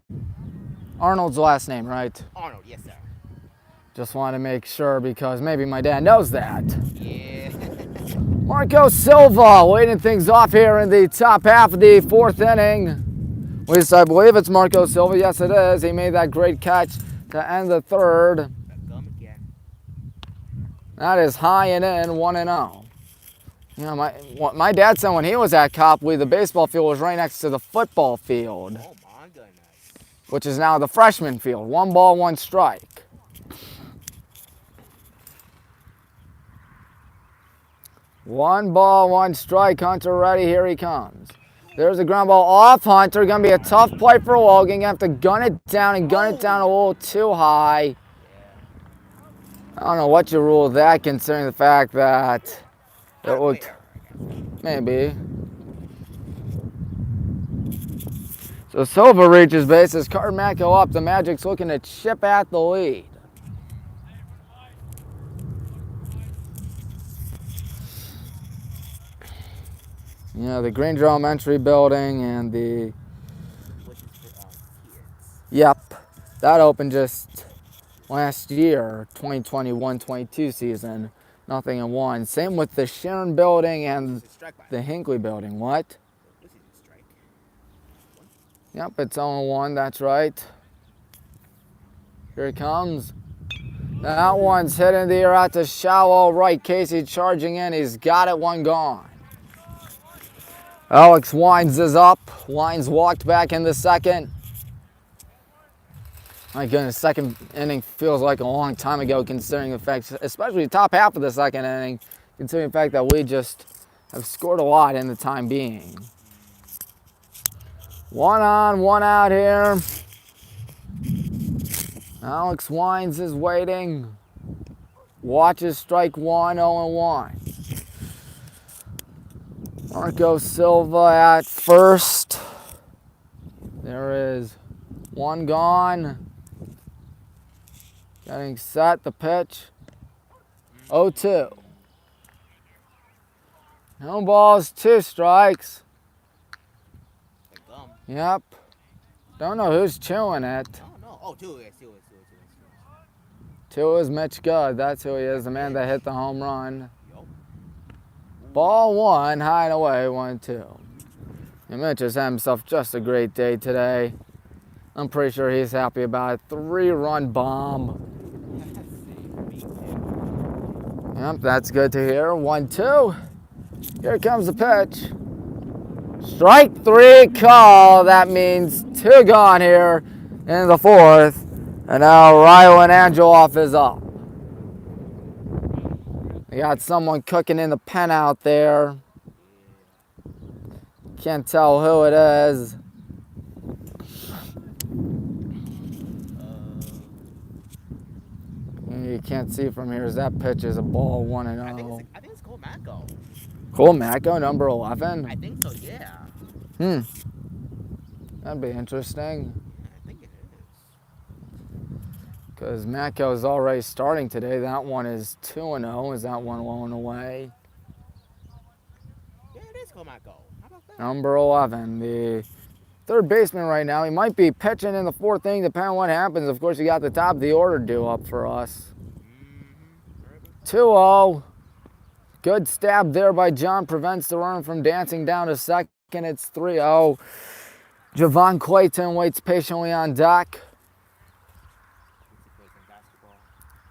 Yeah. Arnold's last name, right? Arnold, yes, sir. Just want to make sure because maybe my dad knows that. Yeah. Marco Silva leading things off here in the top half of the 4th inning. At least I believe it's Marco Silva. Yes, it is. He made that great catch to end the 3rd. Come again. That is high and in, 1-0. You know, my dad said when he was at Copley, the baseball field was right next to the football field, Oh, my goodness. which is now the freshman field. 1 ball, 1 strike. One ball, 1 strike. Hunter ready. Here he comes. There's a ground ball off Hunter. Going to be a tough play for Logan. Going to have to gun it down and gun it down a little too high. I don't know what you rule that, considering the fact that it looked, maybe. So Silva reaches bases. Carmack up. The Magic's looking to chip at the lead. You know, the Granger Elementary building and the, Which is for kids. yep, that opened just last year, 2021-22 season. 0-1. Same with the Sharon building and It's a strike by the Hinckley building. What? This is a strike. Yep, it's 0-1. That's right. Here it comes. That one's hitting the air out to shallow right. Casey charging in. He's got it. One gone. Alex Wines is up. Wines walked back in the second. My goodness, second inning feels like a long time ago considering the fact, especially the top half of the second inning, considering the fact that we just have scored a lot in the time being. 1 on, 1 out here. Alex Wines is waiting. Watches strike 1, 0-1. Marco Silva at first. There is 1 gone. Getting set, the pitch. 0-2. No balls, 2 strikes. Like gum. Yep. Don't know who's chewing it. Oh, no. Oh, two. 2 is Mitch Good. That's who he is, the man that hit the home run. Yup. Ball 1, high and away, 1-2. And Mitch has had himself just a great day today. I'm pretty sure he's happy about it. 3-run bomb. Yep, that's good to hear. 1-2. Here comes the pitch. Strike 3 call. That means 2 gone here in the 4th. And now Rylan Angeloff is up. We got someone cooking in the pen out there. Can't tell who it is. You can't see from here as that pitch is a ball 1-0. I think it's Cole Macko. Cole Macko, number 11. I think so, yeah. That'd be interesting. I think it is. Because Macko's already starting today. That one is 2-0. Is that one blown away? Yeah, it is Cole Macko. How about that? Number 11, the third baseman right now. He might be pitching in the 4th inning, depending on what happens. Of course, you got the top of the order due up for us. 2-0. Good stab there by John. Prevents the runner from dancing down to second. It's 3-0. Javon Clayton waits patiently on deck.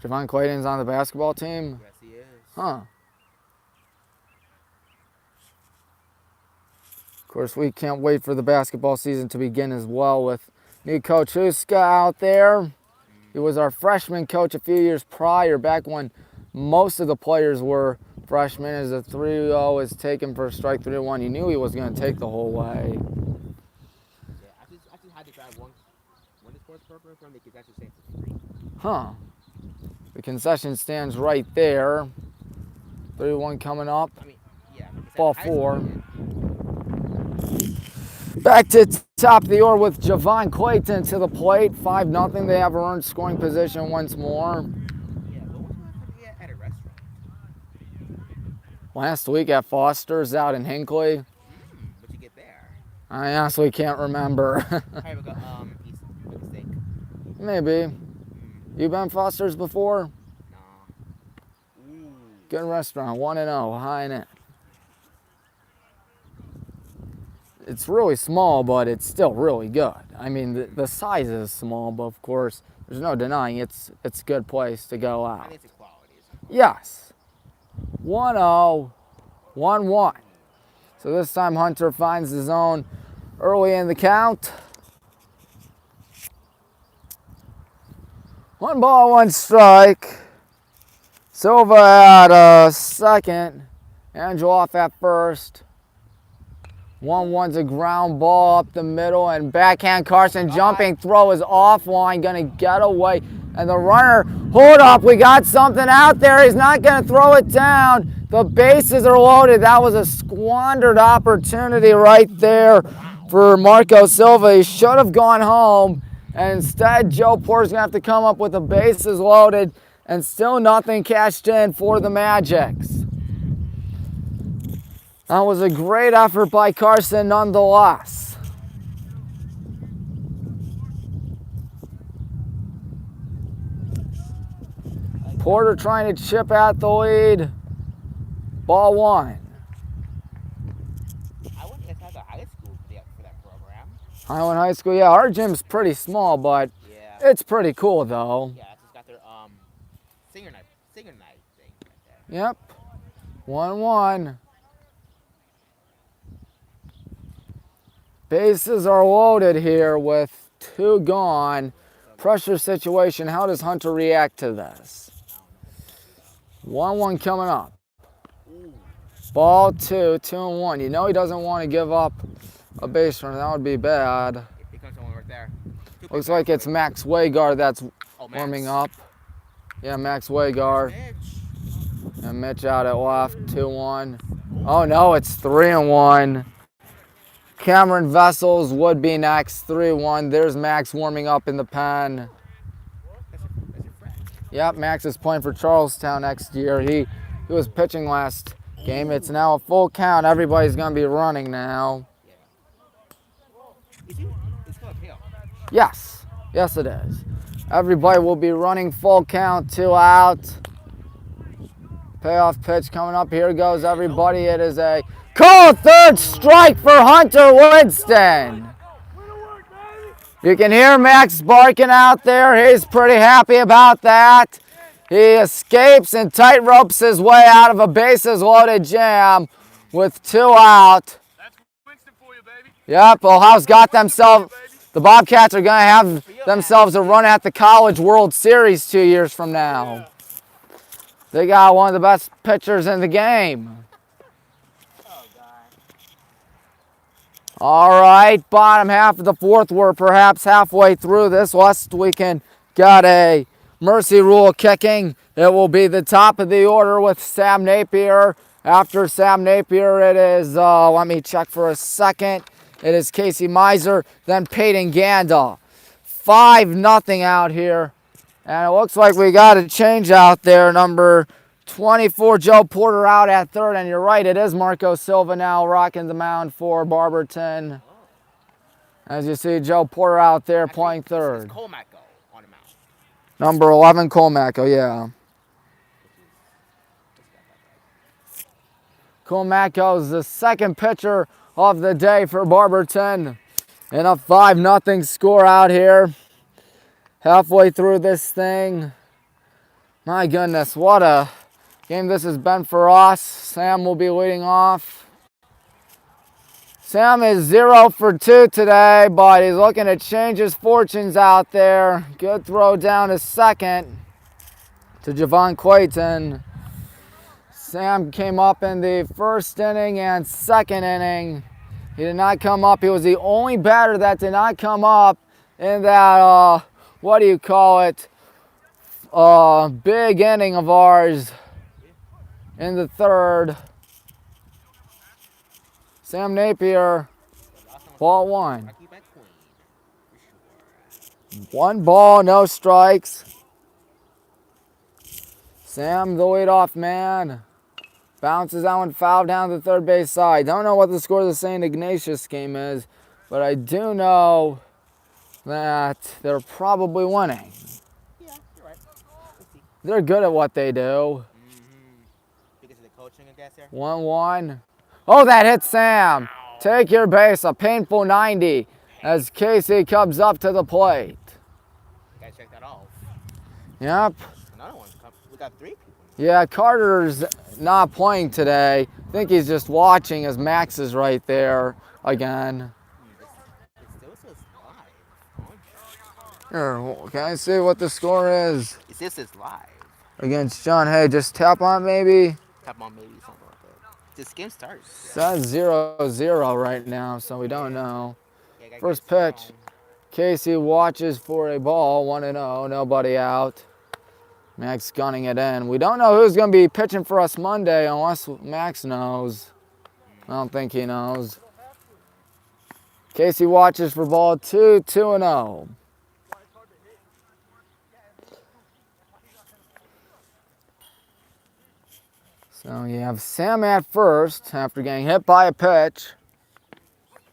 Javon Clayton's on the basketball team? Yes, he is. Huh. Of course, we can't wait for the basketball season to begin as well with new coach Huska out there. He was our freshman coach a few years prior, back when most of the players were freshmen. As a 3-0 is taken for strike 3-1. You knew he was going to take the whole way. Yeah, I just had to grab one of sports purple from the concession stand for free. Huh. The concession stand's right there. 3-1 coming up. I mean, yeah. Ball 4. Back to top of the order with Javon Clayton to the plate. 5-0. They have earned scoring position once more. Yeah, but what's the last time you at a restaurant? Last week at Foster's out in Hinckley. What'd you get there? I honestly can't remember. Probably we got East steak. Maybe. You been Foster's before? Nah. Ooh. Good restaurant. 1-0. High in it. It's really small, but it's still really good. I mean, the size is small, but of course, there's no denying it's a good place to go I out. think it's a quality. Yes. 1-0, 1-1. So this time Hunter finds the zone early in the count. 1 ball, 1 strike. Silva at second. Angeloff at first. 1-1's a ground ball up the middle, and backhand Carson jumping throw is offline, gonna get away. And the runner, hold up, we got something out there. He's not gonna throw it down. The bases are loaded. That was a squandered opportunity right there for Marco Silva. He should have gone home. And instead, Joe Porter's gonna have to come up with the bases loaded, and still nothing cashed in for the Magics. That was a great effort by Carson nonetheless. Porter trying to chip at the lead. Ball 1. I went inside the high school for that program. Highland High School, yeah, our gym's pretty small, but Yeah. it's pretty cool though. Yeah, it's just got their senior night thing right there. Yep. 1-1. Bases are loaded here with 2 gone. Pressure situation. How does Hunter react to this? 1-1 coming up. Ball 2, 2-1. You know he doesn't want to give up a base runner. That would be bad. Here comes someone right there. Looks like it's Max Wagar that's Max. warming up. Yeah, Max Wagar. And Mitch out at left, 2-1. Oh no, it's 3-1. Cameron Vessels would be next, 3-1. There's Max warming up in the pen. That's your friend. Yep, Max is playing for Charlestown next year. He was pitching last game. It's now a full count. Everybody's going to be running now. Is it's going to pay off. Yes, yes it is. Everybody will be running full count, 2 out. Payoff pitch coming up. Here goes everybody. It is a called third strike for Hunter Winston. You can hear Max barking out there. He's pretty happy about that. He escapes and tight ropes his way out of a bases loaded jam with 2 out. That's Winston for you, baby. Yep, Ohio's got themselves. The Bobcats are going to have themselves a run at the College World Series 2 years from now. They got one of the best pitchers in the game. All right, bottom half of the 4th. We're perhaps halfway through this. Last weekend got a mercy rule kicking. It will be the top of the order with Sam Napier. After Sam Napier, it is, let me check for a second. It is Casey Miser, then Peyton Ganda. 5-0 out here. And it looks like we got a change out there. Number 24, Joe Porter out at 3rd. And you're right, it is Marco Silva now rocking the mound for Barberton. As you see, Joe Porter out there playing 3rd. It's Colmacco on the mound. Number 11, Colmacco, yeah. Colmacco is the 2nd pitcher of the day for Barberton. And a 5-0 score out here. Halfway through this thing. My goodness, what a game this has been for us. Sam will be leading off. Sam is 0 for 2 today, but he's looking to change his fortunes out there. Good throw down to 2nd to Javon Clayton. Sam came up in the 1st inning and 2nd inning. He did not come up. He was the only batter that did not come up in that, what do you call it, big inning of ours in the 3rd. Sam Napier, ball 1. 1 ball, no strikes. Sam, the leadoff man, bounces that one foul down the 3rd base side. Don't know what the score of the St. Ignatius game is, but I do know that they're probably winning. Yeah, you're right. Let's see. They're good at what they do. Because of the coaching, I guess, there. 1-1. Oh, that hit Sam. Take your base, a painful 90 as Casey comes up to the plate. Gotta check that off. Yep. Another one. We got 3 people. Yeah, Carter's not playing today. I think he's just watching as Max is right there again. It still says live. Here, can I see what the score is? It still says live. Against John Hay, just tap on maybe. Tap on maybe something like that. This game starts. Says 0-0 right now, so we don't know. Yeah, First pitch. Casey watches for a ball, 1-0, nobody out. Max gunning it in. We don't know who's going to be pitching for us Monday unless Max knows. I don't think he knows. Casey watches for ball 2, 2-0. So you have Sam at first after getting hit by a pitch.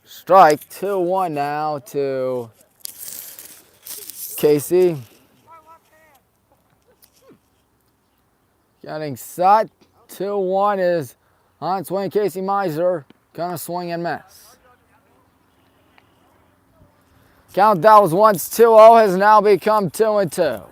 Strike, 2-1 now to Casey. Getting set. 2-1 is on swing. Casey Miser gonna swing and miss. Count that was once 2-0 has now become 2-2.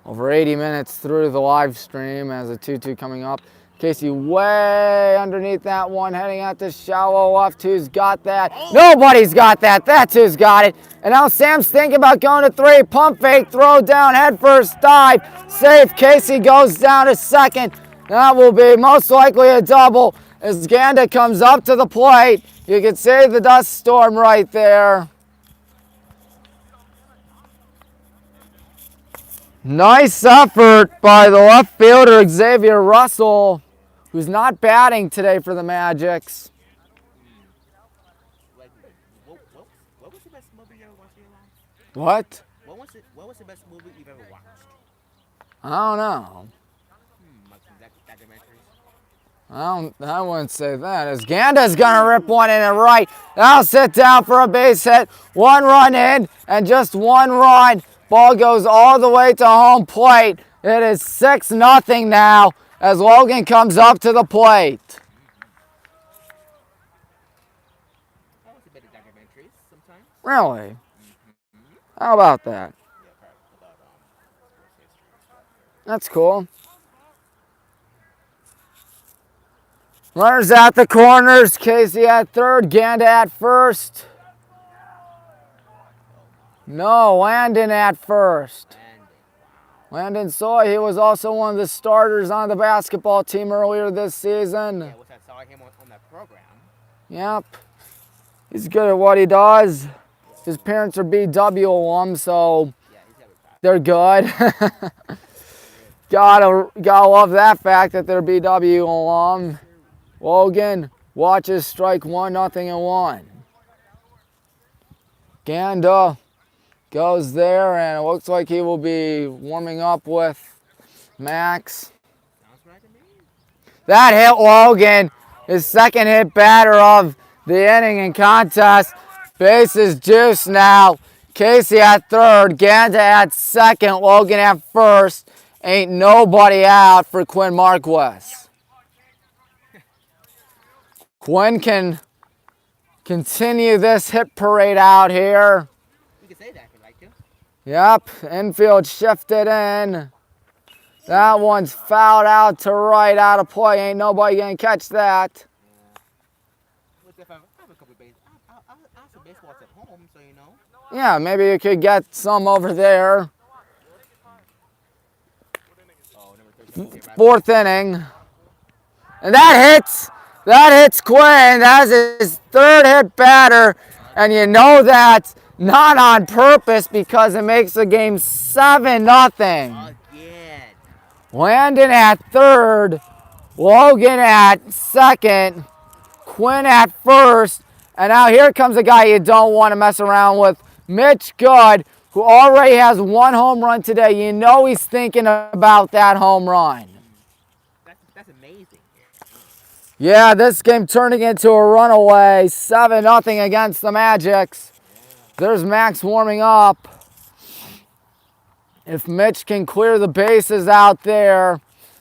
Over 80 minutes through the live stream as a 2-2 coming up. Casey way underneath that one, heading out to shallow left. Who's got that? Nobody's got that. That's who's got it. And now Sam's thinking about going to 3. Pump fake, throw down, head first, dive. Safe. Casey goes down to second. That will be most likely a double as Ganda comes up to the plate. You can see the dust storm right there. Nice effort by the left fielder, Xavier Russell, who's not batting today for the Magics. Like, what was the best movie you ever watched in your life? What? What was the best movie you've ever watched? I don't know. Like documentaries? I wouldn't say that. As Ganda's gonna rip one in the right. Now sit down for a base hit. 1 run in and just 1 run. Ball goes all the way to home plate. It is 6-0 now as Logan comes up to the plate. I watch a bit of documentaries sometimes. Really? How about that? Yeah, about sports history and stuff. That's cool. Runners at the corners. Casey at third. Ganda at first. No, Landon at first. Landon Soy, he was also one of the starters on the basketball team earlier this season. Yeah, which I saw him on that program. Yep. He's good at what he does. His parents are BW alums, so Yeah, he's having fun. they're good. gotta love that fact that they're BW alum. Logan watches strike 1-0-1. Ganda goes there, and it looks like he will be warming up with Max. Sounds right to me. That hit Logan, his second hit batter of the inning and contest. Bases juice now. Casey at third, Ganda at second, Logan at first. Ain't nobody out for Quinn Marquez. Quinn can continue this hit parade out here. You can say that if you like to. Yep, infield shifted in. That one's fouled out to right, out of play. Ain't nobody gonna catch that. Which if I have a couple of bases, I'll some baseballs at home, so you know. Yeah, maybe you could get some over there. Oh, number 13. Okay, right. 4th inning. And that hits Quinn. That's his 3rd hit batter. And you know that's not on purpose because it makes the game 7-0. Again. Landon at third, Logan at second, Quinn at first, and now here comes a guy you don't want to mess around with, Mitch Good, who already has 1 home run today. You know he's thinking about that home run. That's amazing. Yeah, this game turning into a runaway, 7-0 against the Magics. There's Max warming up. If Mitch can clear the bases out there,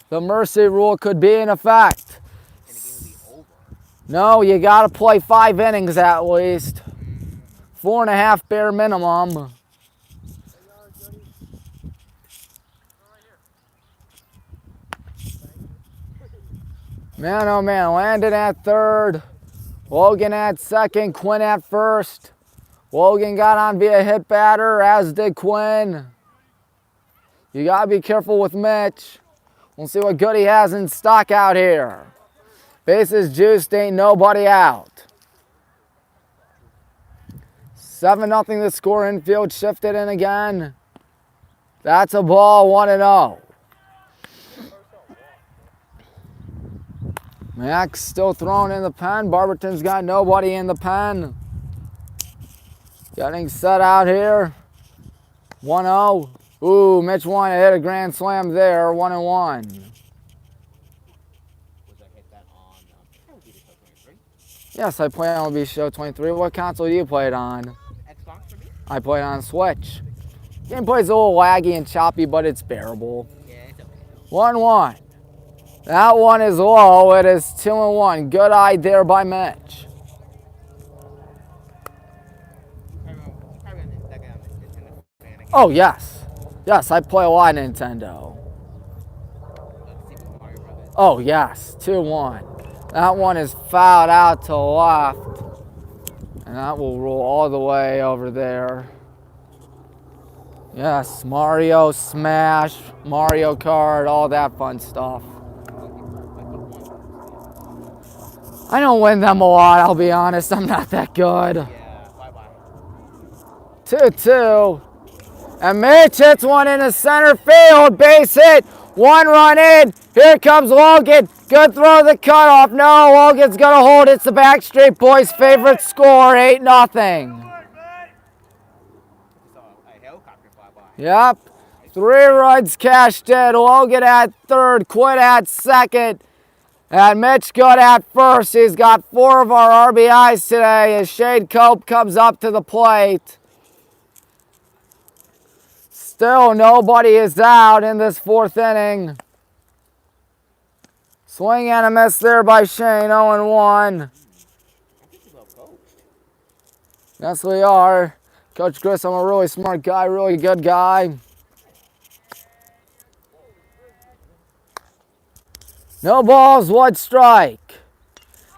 the mercy rule could be in effect. And the game will be over. No, you got to play 5 innings at least. 4.5 bare minimum. Man, oh man, Landon at third, Logan at second, Quinn at first. Logan got on via hit batter, as did Quinn. You got to be careful with Mitch. We'll see what good he has in stock out here. Bases juiced, ain't nobody out. 7-0 the score, infield shifted in again. That's a ball, 1-0. Max still throwing in the pen. Barberton's got nobody in the pen. Getting set out here. 1-0. Ooh, Mitch wanted to hit a grand slam there. 1-1. Was I hit that on LB Show 23? Yes, I play on LB Show 23. What console do you play it on? Xbox for me? I play it on Switch. Gameplay's a little laggy and choppy, but it's bearable. Yeah, it's okay. 1-1. That one is low. It is 2-1. Good eye there by Mitch. Probably on the second on the Nintendo fan again. Oh, yes. Yes, I play a lot of Nintendo. Super Mario Brothers. Oh, yes. 2-1. That one is fouled out to left. And that will roll all the way over there. Yes, Mario Smash, Mario Kart, all that fun stuff. I don't win them a lot, I'll be honest. I'm not that good. Yeah, bye-bye. 2-2. And Mitch hits one into center field. Base hit. 1 run in. Here comes Logan. Good throw to the cutoff. No, Logan's going to hold. It's the Backstreet Boys' favorite score, 8-0. Saw a helicopter fly by. Yep. 3 runs cashed in. Logan at third. Quinn at second. And Mitch good at first. He's got 4 of our RBIs today as Shane Cope comes up to the plate. Still nobody is out in this 4th inning. Swing and a miss there by Shane, 0-1. I think he's well coached. Yes, we are. Coach Grissom, a really smart guy, really good guy. No balls, 1 strike.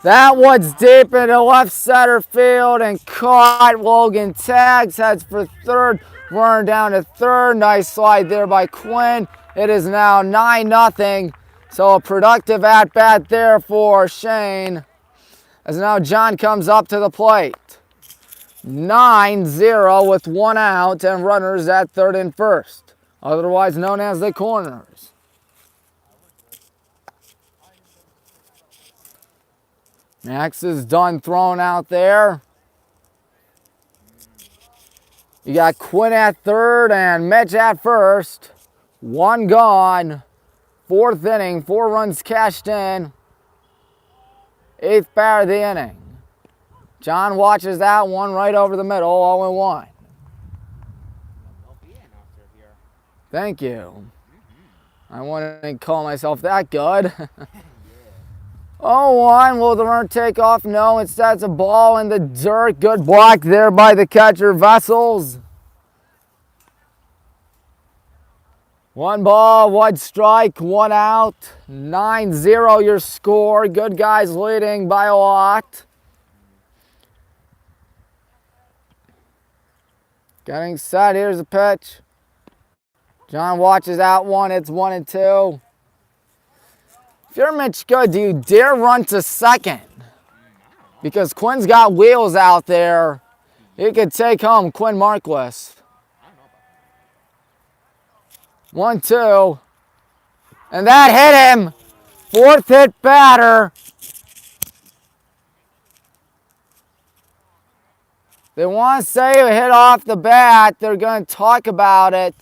That one's deep into left center field and caught. Logan tags, heads for third. Runner down to third. Nice slide there by Quinn. It is now 9-0. So a productive at-bat there for Shane. As now John comes up to the plate. 9-0 with 1 out and runners at third and first. Otherwise known as the corners. Max is done throwing out there. You got Quinn at third and Mitch at first. 1 gone. 4th inning, 4 runs cashed in. 8th batter of the inning. John watches that one right over the middle, 0-1. Thank you. I wouldn't call myself that good. 0-1, will the runner take off? No, instead it's a ball in the dirt. Good block there by the catcher, Vessels. 1 ball, 1 strike, 1 out. 9-0 your score. Good guys leading by a lot. Getting set, here's a pitch. John watches out one, it's 1-2. If you're Mitch Good, do you dare run to second? Because Quinn's got wheels out there. He could take home Quinn Marquis. 1-2. And that hit him. 4th hit batter. They want to say it hit off the bat. They're going to talk about it.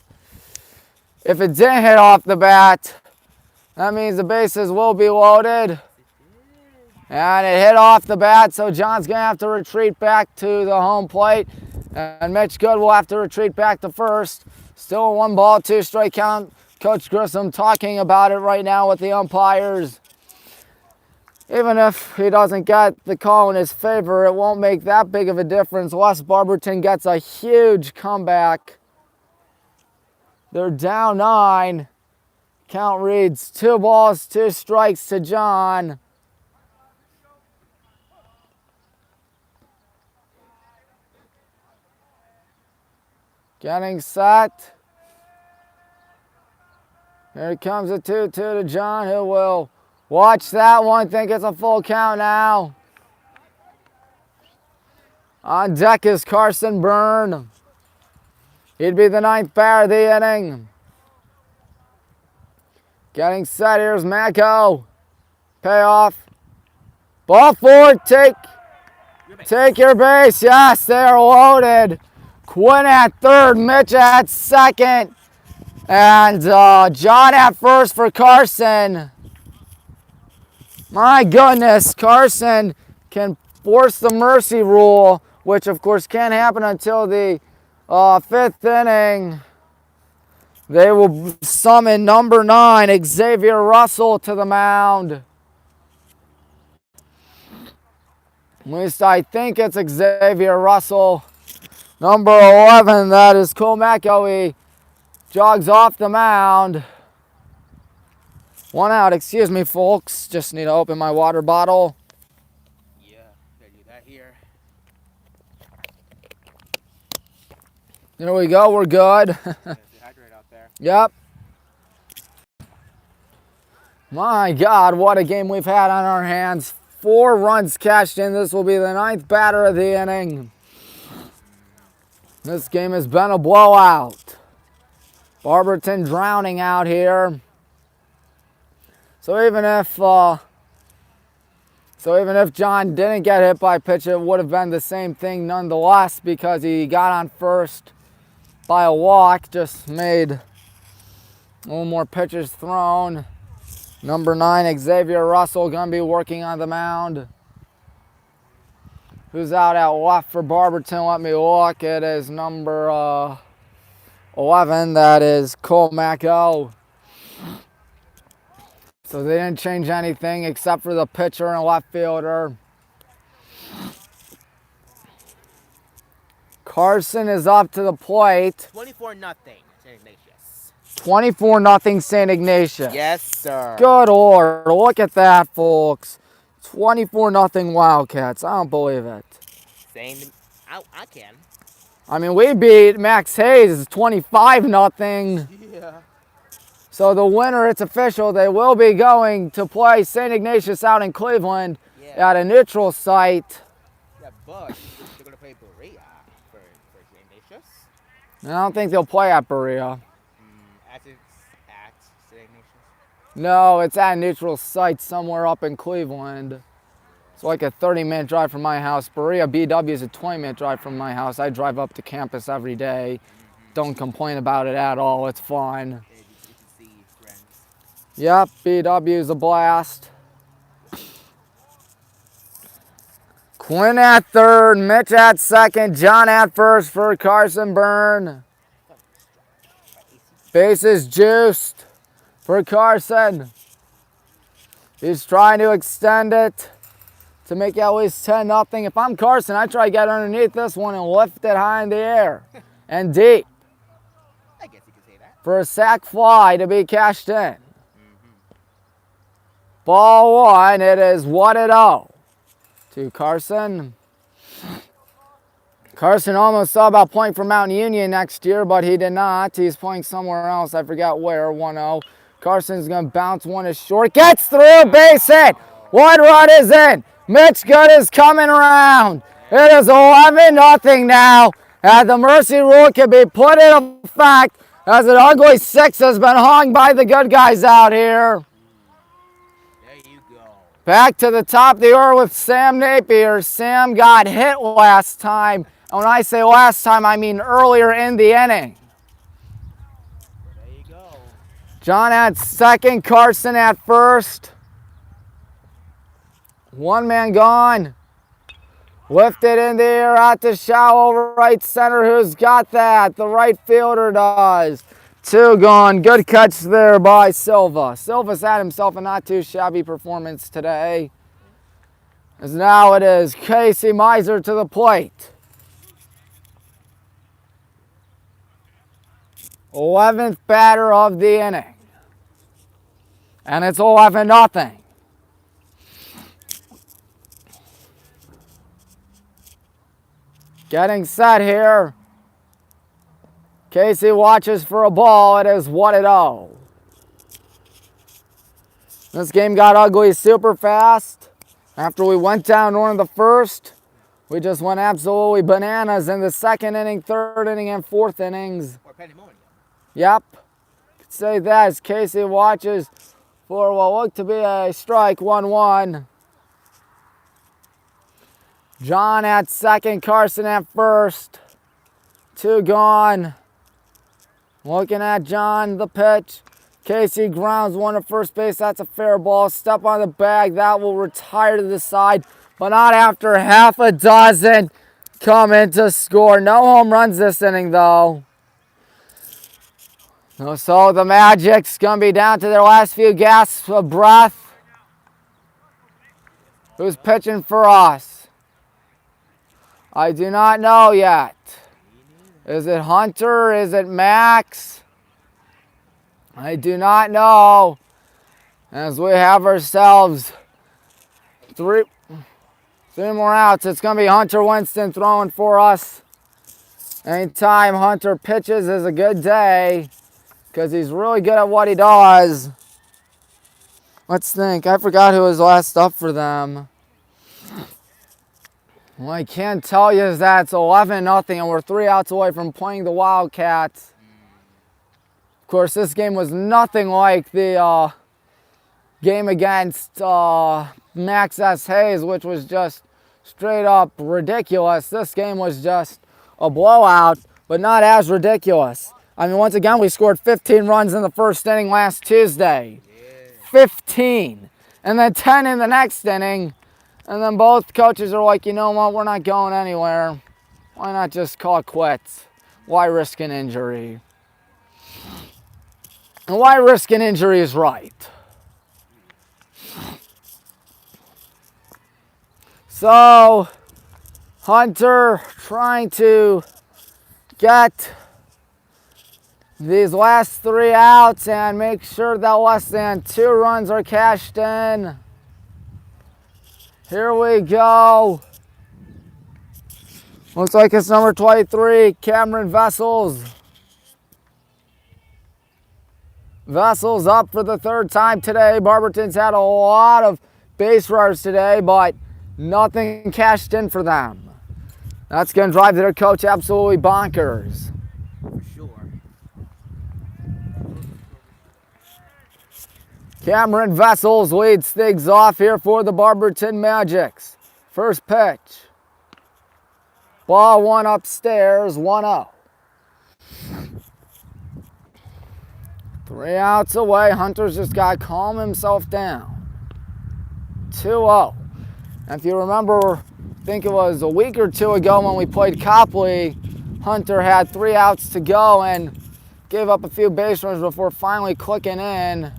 If it didn't hit off the bat, that means the bases will be loaded. And it hit off the bat, so John's going to have to retreat back to the home plate. And Mitch Good will have to retreat back to first. Still a 1 ball, 2 strike count. Coach Grissom talking about it right now with the umpires. Even if he doesn't get the call in his favor, it won't make that big of a difference. West Barberton gets a huge comeback. They're down 9. Count reads 2 balls, 2 strikes to John. Getting set. Here comes a 2-2 to John, who will watch that one. Think it's a full count now. On deck is Carson Byrne. He'd be the 9th batter of the inning. Getting set, here's Mako. Payoff. Ball forward, take your base. Yes, they're loaded. Quinn at third, Mitch at second. And John at first for Carson. My goodness, Carson can force the mercy rule, which of course can't happen until the 5th inning. They will summon number 9, Xavier Russell, to the mound. At least I think it's Xavier Russell. Number 11, that is Comacco. He jogs off the mound. 1 out, excuse me, folks. Just need to open my water bottle. Yeah, gotta do that here. There we go, we're good. Hydrate out there. Yep. My God, what a game we've had on our hands. 4 runs cashed in. This will be the 9th batter of the inning. This game has been a blowout. Barberton drowning out here. So even if John didn't get hit by a pitch, it would have been the same thing nonetheless, because he got on first by a walk, just made a little more pitches thrown. Number 9, Xavier Russell, gonna be working on the mound. Who's out at left for Barberton? Let me look. It is number 11. That is Comacco. So they didn't change anything except for the pitcher and left fielder. Carson is up to the plate. 24-0. St. Ignatius. 24-0 St. Ignatius. Yes, sir. Good Lord. Look at that, folks. 24-0 Wildcats. I don't believe it. I can. I mean, we beat Max Hayes 25-0. Yeah. So the winner, it's official. They will be going to play St. Ignatius out in Cleveland at a neutral site. Yeah, but they're going to play Berea for St. Ignatius. I don't think they'll play at Berea. At St. Ignatius? No, it's at a neutral site somewhere up in Cleveland. It's like a 30-minute drive from my house. Berea BW is a 20-minute drive from my house. I drive up to campus every day. Don't complain about it at all. It's fun. Yep, BW is a blast. Quinn at third, Mitch at second, John at first for Carson Byrne. Bases juiced for Carson. He's trying to extend it to make it at least 10-0. If I'm Carson, I try to get underneath this one and lift it high in the air and deep I guess you could say that. for a sac fly to be cashed in. Ball 1, it is 1-0 to Carson. Carson almost thought about playing for Mountain Union next year, but he did not. He's playing somewhere else. I forgot where. 1-0. Carson's going to bounce one is short. Gets through, base hit. 1 run is in. Mitch Good is coming around. It is 11-0 now. And the mercy rule can be put in effect as an ugly 6 has been hung by the good guys out here. Back to the top of the order with Sam Napier. Sam got hit last time. And when I say last time, I mean earlier in the inning. There you go. John at second, Carson at first. 1 man gone. Lifted in the air out to shallow right center. Who's got that? The right fielder does. 2 gone. Good catch there by Silva. Silva's had himself a not too shabby performance today. As now it is Casey Miser to the plate. 11th batter of the inning. And it's 11-0. Getting set here. Casey watches for a ball. It is 1-0. This game got ugly super fast. After we went down one in the first, we just went absolutely bananas in the second inning, third inning, and fourth innings. Or pandemonium. Yep. Could say that as Casey watches for what looked to be a strike, 1-1. John at second, Carson at first. 2 gone. Looking at John, the pitch. Casey grounds one to first base. That's a fair ball. Step on the bag. That will retire to the side, but not after half a dozen come in to score. No home runs this inning, though. So the Magic's going to be down to their last few gasps of breath. Who's pitching for us? I do not know yet. Is it Hunter? Is it Max? I do not know. As we have ourselves three more outs. It's going to be Hunter Winston throwing for us. Anytime Hunter pitches is a good day because he's really good at what he does. Let's think. I forgot who was last up for them. What I can tell you is that it's 11-0 and we're 3 outs away from playing the Wildcats. Of course, this game was nothing like the game against Max S. Hayes, which was just straight up ridiculous. This game was just a blowout, but not as ridiculous. I mean, once again, we scored 15 runs in the first inning last Tuesday. 15. And then 10 in the next inning. And then both coaches are like, you know what, we're not going anywhere. Why not just call it quits? Why risk an injury? And why risk an injury is right. So, Hunter trying to get these last 3 outs and make sure that less than 2 runs are cashed in. Here we go. Looks like it's number 23, Cameron Vessels. Vessels up for the 3rd time today. Barberton's had a lot of base runners today, but nothing cashed in for them. That's going to drive their coach absolutely bonkers. For sure. Cameron Vessels leads things off here for the Barberton Magics. First pitch. Ball 1 upstairs, 1-0. 3 outs away. Hunter's just got to calm himself down. 2-0. And if you remember, I think it was a week or 2 ago when we played Copley, Hunter had 3 outs to go and gave up a few base runners before finally clicking in.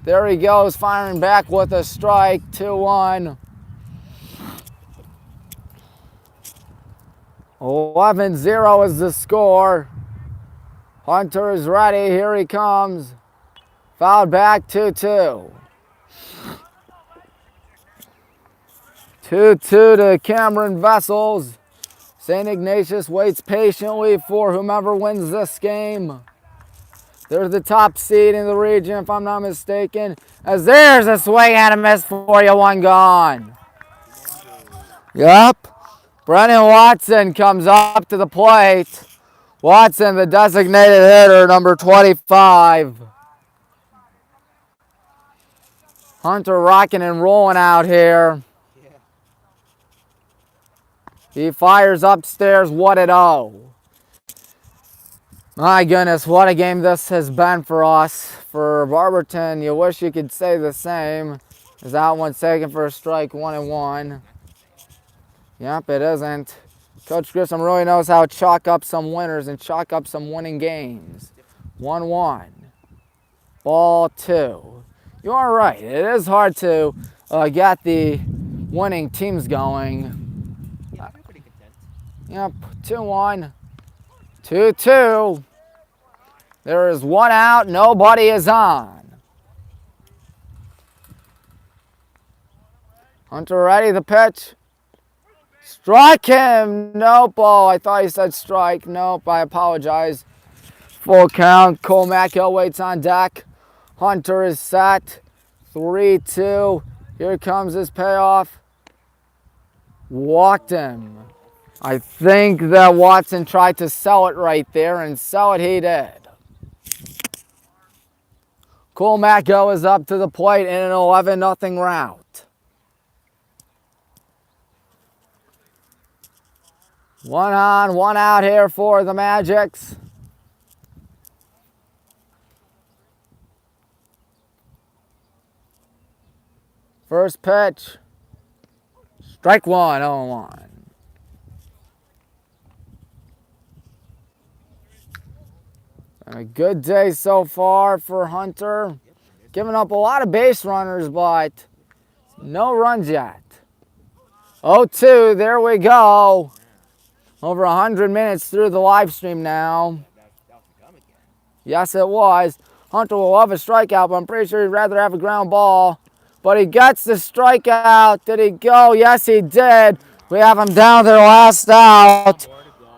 There he goes, firing back with a strike, 2-1. 11-0 is the score. Hunter is ready, here he comes. Fouled back, 2-2. 2-2 to Cameron Vessels. St. Ignatius waits patiently for whomever wins this game. They're the top seed in the region, if I'm not mistaken. As there's a swing and a miss for you, 1 gone. Yep. Brennan Watson comes up to the plate. Watson, the designated hitter, number 25. Hunter rocking and rolling out here. He fires upstairs, 1-0. My goodness, what a game this has been for us. For Barberton, you wish you could say the same. Is that one taken for a strike, 1-1. Yep, it isn't. Coach Grissom really knows how to chalk up some winners and chalk up some winning games. 1-1. Ball 2. You are right. It is hard to get the winning teams going. Yeah, I'm pretty content. Yep, 2-1. 2-2. There is 1 out. Nobody is on. Hunter ready, the pitch. Strike him. Nope. Oh, I thought he said strike. Nope, I apologize. Full count. Cole Mackill waits on deck. Hunter is set. 3-2. Here comes his payoff. Walked him. I think that Watson tried to sell it right there, and sell it he did. Cole Mackill is up to the plate in an 11-0 rout. One on, 1 out here for the Magics. First pitch. Strike 1, 0-1. And a good day so far for Hunter. Giving up a lot of base runners, but no runs yet. 0-2, there we go. Over 100 minutes through the live stream now. That was the gum again. Yes, it was. Hunter will love a strikeout, but I'm pretty sure he'd rather have a ground ball. But he gets the strikeout. Did he go? Yes, he did. We have him down their last out.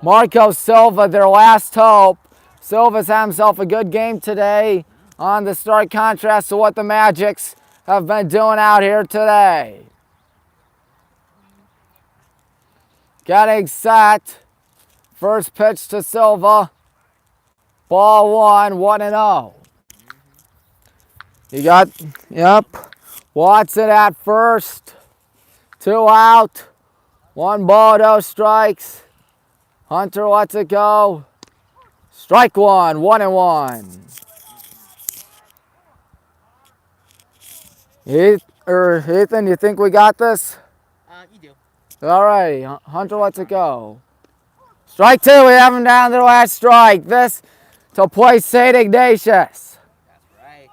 Marco Silva, their last hope. Silva's had himself a good game today on the stark contrast to what the Magics have been doing out here today. Getting set. First pitch to Silva. Ball 1-0. You got, yep. Watson at first. 2 out. 1 ball, no strikes. Hunter lets it go. Strike 1, 1-1. Ethan, you think we got this? You do. All right, Hunter lets it go. Strike 2, we have him down to the last strike. This to play St. Ignatius. That's right.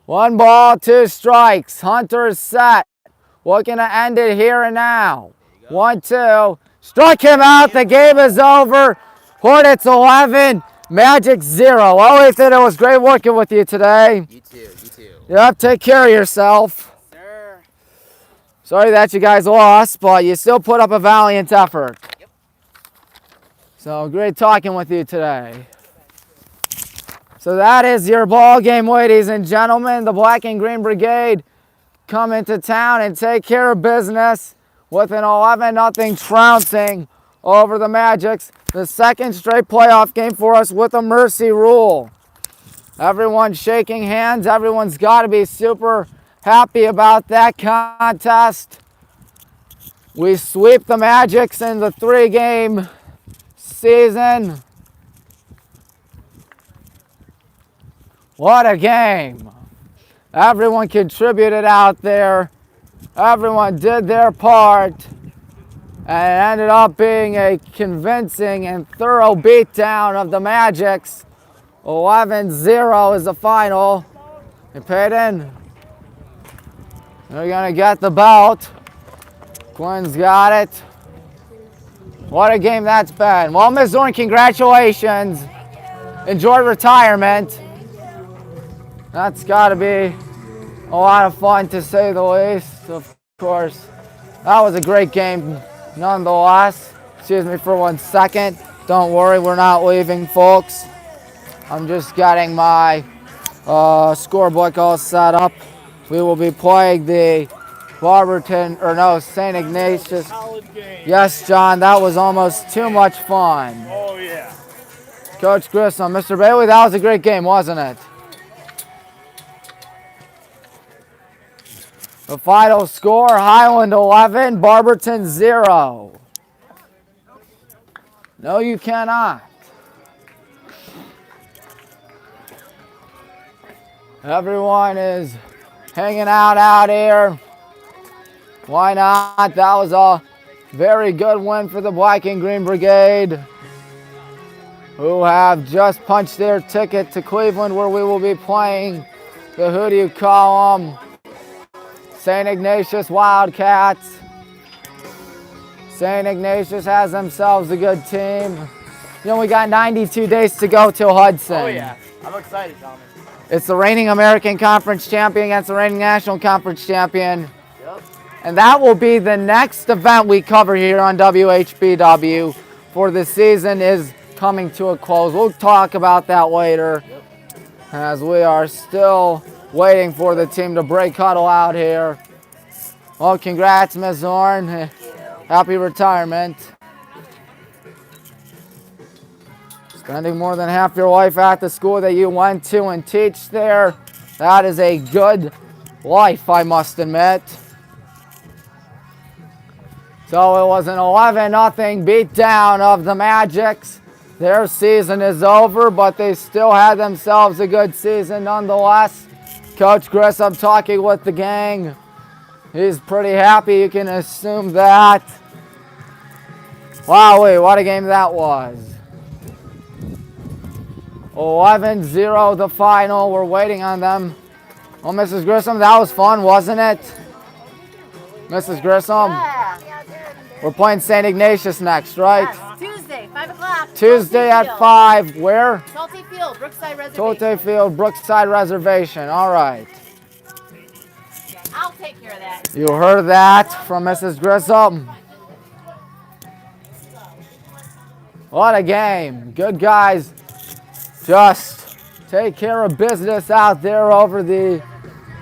1 ball, 2 strikes. Hunter is set. Looking to end it here and now. 1-2. Struck him out. The game is over. Hornets 11, Magic 0. Oh, Ethan, it was great working with you today. You too. You too. Yep, take care of yourself. Sir. Sorry that you guys lost, but you still put up a valiant effort. Yep. So great talking with you today. So that is your ball game, ladies and gentlemen. The Black and Green Brigade come into town and take care of business with an 11-0 trouncing over the Magics. The second straight playoff game for us with a mercy rule. Everyone's shaking hands. Everyone's got to be super happy about that contest. We sweep the Magics in the 3-game season. What a game. Everyone contributed out there. Everyone did their part. And it ended up being a convincing and thorough beatdown of the Magics. 11-0 is the final. You paid in. They're going to get the belt. Quinn's got it. What a game that's been. Well, Ms. Zorn, congratulations. Enjoy retirement. That's got to be a lot of fun, to say the least, of course. That was a great game nonetheless. Excuse me for 1 second. Don't worry, we're not leaving, folks. I'm just getting my scorebook all set up. We will be playing the Barberton, or no, St. Ignatius. Yes, John, that was almost too much fun. Oh, yeah. Coach Grissom, Mr. Bailey, that was a great game, wasn't it? The final score, Highland 11, Barberton 0. No, you cannot. Everyone is hanging out here. Why not? That was a very good win for the Black and Green Brigade, who have just punched their ticket to Cleveland, where we will be playing the who do you call them? St. Ignatius Wildcats. St. Ignatius has themselves a good team. You know, we got 92 days to go till Hudson. Oh, yeah. I'm excited, Tommy. It's the reigning American Conference champion against the reigning National Conference champion. Yep. And that will be the next event we cover here on WHBW, for the season is coming to a close. We'll talk about that later, as we are still waiting for the team to break huddle out here. Well, congrats, Ms. Zorn. Happy retirement. Spending more than half your life at the school that you went to and teach there. That is a good life, I must admit. So it was an 11-0 beatdown of the Magics. Their season is over, but they still had themselves a good season nonetheless. Coach Grissom talking with the gang. He's pretty happy, you can assume that. Wow, what a game that was. 11-0 the final. We're waiting on them. Oh, Mrs. Grissom, that was fun, wasn't it? Mrs. Grissom? Yeah. We're playing St. Ignatius next, right? Yes. Tuesday, 5 o'clock. Tuesday Salty at 5. Where? Salty Field, Brookside Reservation. Tote Field, Brookside Reservation. All right. I'll take care of that. You heard that from Mrs. Grissom. What a game. Good guys. Just take care of business out there over the,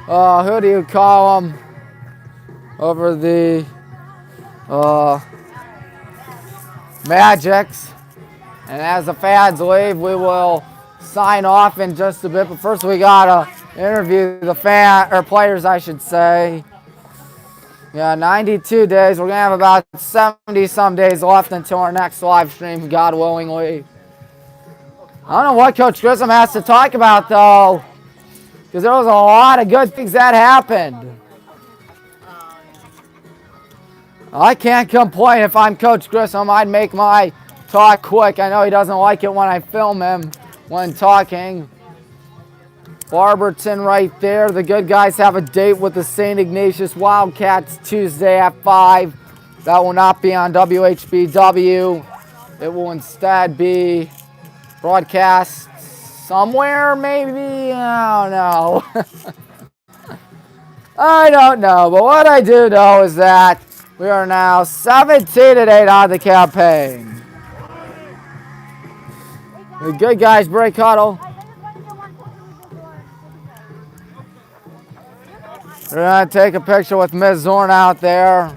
who do you call them? Over the Magics. And as the fans leave, we will sign off in just a bit. But first we gotta interview the players, I should say. Yeah, 92 days. We're gonna have about 70 some days left until our next live stream, God willingly. I don't know what Coach Grissom has to talk about though, because there was a lot of good things that happened. I can't complain. If I'm Coach Grissom, I'd make my talk quick. I know he doesn't like it when I film him when talking. Barberton right there. The good guys have a date with the St. Ignatius Wildcats Tuesday at 5. That will not be on WHBW. It will instead be broadcast somewhere, maybe? I don't know. I don't know. But what I do know is that we are now 17-8 on the campaign. The good guys break huddle. We're going to take a picture with Ms. Zorn out there.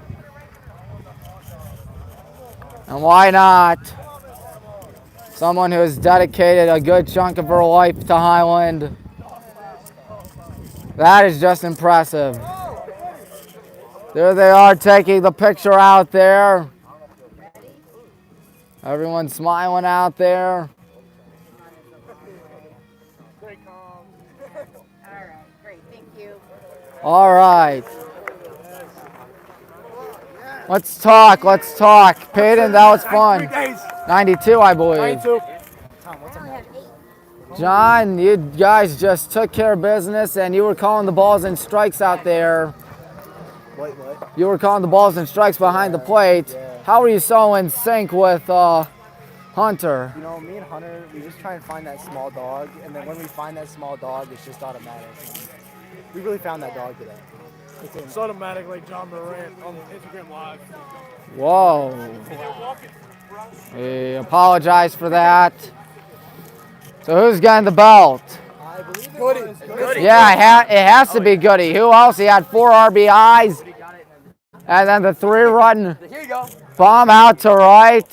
And why not? Someone who has dedicated a good chunk of her life to Highland. That is just impressive. There they are taking the picture out there. Everyone's smiling out there. All right. Let's talk. Let's talk. Peyton, that was fun. 92, I believe. 92. John, you guys just took care of business, and you were calling the balls and strikes out there. What? You were calling the balls and strikes behind the plate. Yeah. How were you so in sync with Hunter? You know, me and Hunter, we just try and find that small dog, and then when we find that small dog, it's just automatic. We really found that dog today. It's automatic like John Morant on Instagram Live. Whoa. We apologize for that. So who's getting the belt? I believe Goody. Yeah, it has to be Goody. Who else? He had 4 RBIs. And then the 3-run bomb out to right.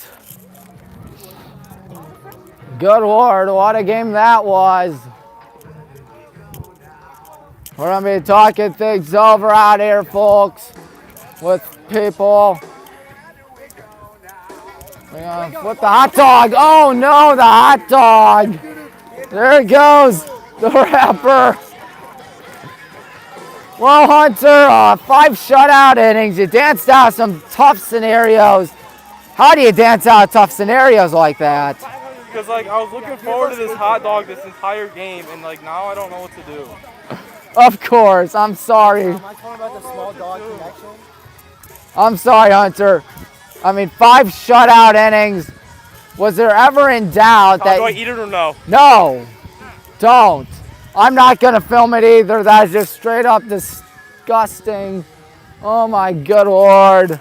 Good Lord, what a game that was. We're going to be talking things over out here, folks, with people. We're going to flip the hot dog. Oh, no, the hot dog. There it goes, the rapper. Well, Hunter, 5 shutout innings. You danced out some tough scenarios. How do you dance out tough scenarios like that? Because, like, I was looking forward to this hot dog this entire game, and, like, now I don't know what to do. Of course, I'm sorry. Am I talking about the small dog connection? I'm sorry, Hunter. I mean, 5 shutout innings. Was there ever in doubt that... Do I eat it or no? No, don't. I'm not going to film it either. That is just straight up disgusting. Oh, my good Lord.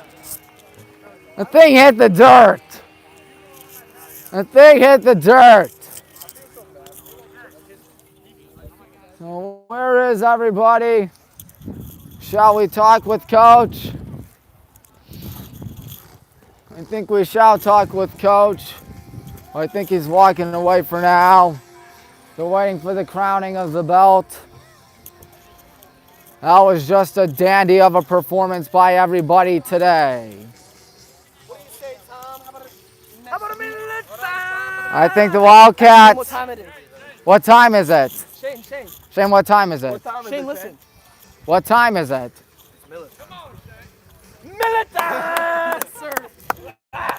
The thing hit the dirt. The thing hit the dirt. So where is everybody? Shall we talk with Coach? I think we shall talk with Coach. I think he's walking away for now. They're waiting for the crowning of the belt. That was just a dandy of a performance by everybody today. What do you say, Tom? How about a minute time? I think the Wildcats... What time it is? What time is it? Shane. Shane, what time is it? Shane, listen. What time is it? Military! Sir.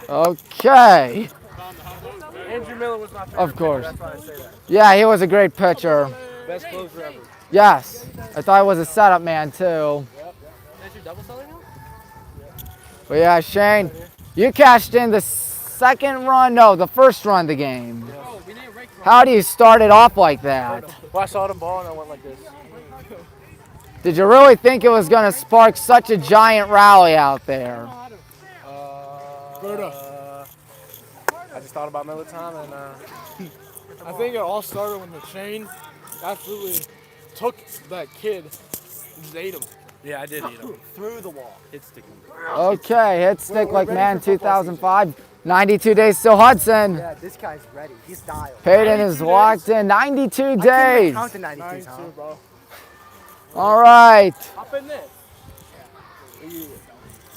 Okay. Andrew Miller was my favorite. Of course. That's why I say that. Yeah, he was a great pitcher. Best closer ever. Yes. I thought he was a setup man, too. Is your double selling now? But yeah, Shane, you cashed in the second run, no, the first run of the game. Oh, we didn't break from. How do you start it off like that? Well, I saw the ball and I went like this. Did you really think it was going to spark such a giant rally out there? I just thought about Miller time and I think it all started when the chain absolutely took that kid and just ate him. yeah, I did eat him. Through the wall. It's sticking. Okay, hit stick We're like ready man for football 2005. 92 days still Hudson. Yeah, this guy's ready. He's dialed. Peyton is locked in. 92 I can't days. even count to 92, huh? Bro. All right. Hop in there.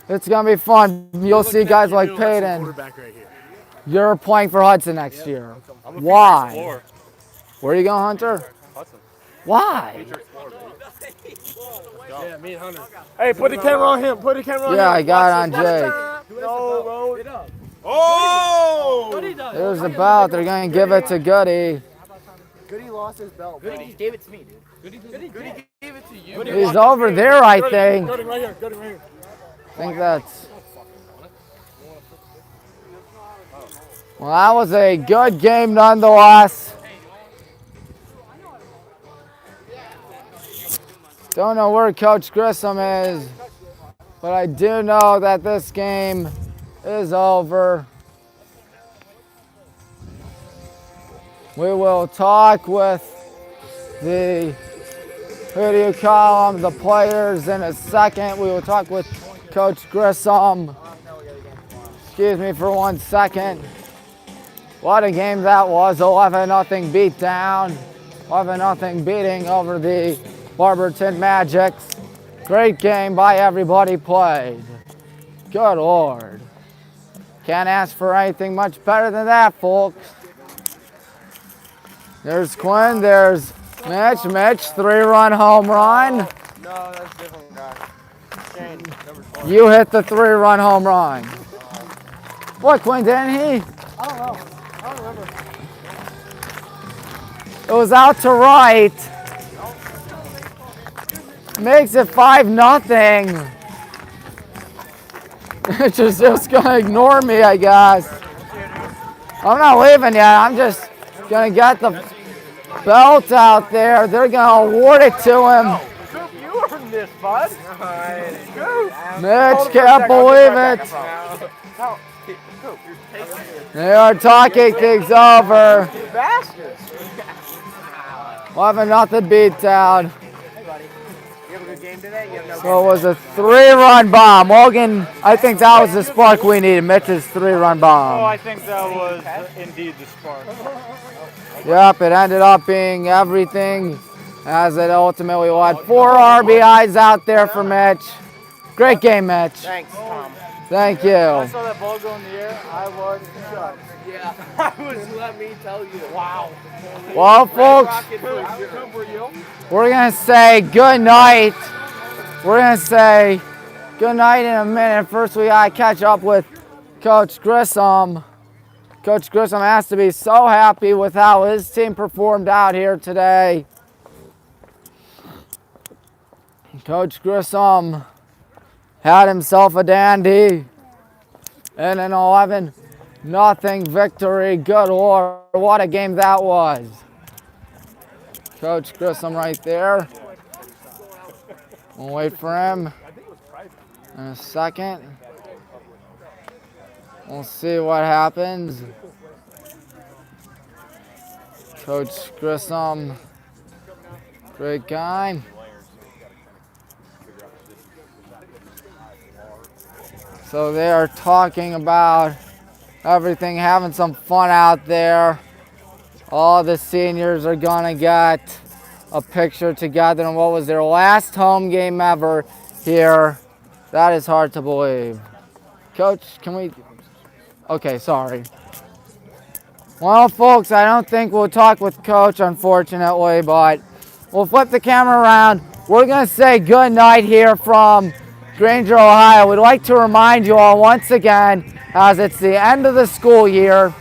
It's going to be fun. You'll see guys like Peyton. Quarterback right here. You're playing for Hudson next year. Why? Where are you going, Hunter? Hudson. Why? Yeah, me and Hunter. Hey, put the camera on him. Put the camera on Yeah, him. I got it on Jake. No, bro. Oh! There's the belt. They're going to give it to Goody. Goody lost his belt, bro. Goody gave it to me, dude. Goody gave it to you. He's over there, I think. Goody right here. Goody right here. I think that's... Well, that was a good game nonetheless. Don't know where Coach Grissom is, but I do know that this game is over. We will talk with the video column, the players in a second. We will talk with Coach Grissom. Excuse me for 1 second. What a game that was. 11-0 beat down. 11-0 beating over the Barberton Magics. Great game by everybody played. Good Lord. Can't ask for anything much better than that, folks. There's Quinn, there's Mitch. Mitch, 3-run home run. No, that's different guy. Shane, number 12. You hit the 3-run home run. What, Quinn, didn't he? I don't know. I don't remember. It was out to right. Makes it 5-0. Mitch is just gonna ignore me, I guess. I'm not leaving yet. I'm just gonna get the belt out there. They're gonna award it to him. You earned this, bud. Mitch can't believe it. They are talking things over. Bastards. 11-0 beat down. You have a good game today? You have no So it was a 3-run bomb. Logan, I think that was the spark we needed. Mitch's 3-run Oh, bomb. I think that was indeed the spark. Yep, it ended up being everything as it ultimately led. 4 RBIs out there for Mitch. Great game, Mitch. Thanks, Tom. Thank I you. saw that ball go in the air. I was shocked. Yeah, I was, let me tell you. Wow. Well, folks, we're going to say good night. We're going to say good night in a minute. First, we got to catch up with Coach Grissom. Coach Grissom has to be so happy with how his team performed out here today. Coach Grissom had himself a dandy and an 11-0 victory. Good Lord, what a game that was. Coach Grissom right there. We'll wait for him in a second. We'll see what happens. Coach Grissom, great guy. So they are talking about everything, having some fun out there. All the seniors are gonna get a picture together in what was their last home game ever here. That is hard to believe. Coach, can we? Okay, sorry. Well, folks, I don't think we'll talk with Coach, unfortunately, but we'll flip the camera around. We're gonna say good night here from Granger, Ohio. We'd like to remind you all once again, as it's the end of the school year,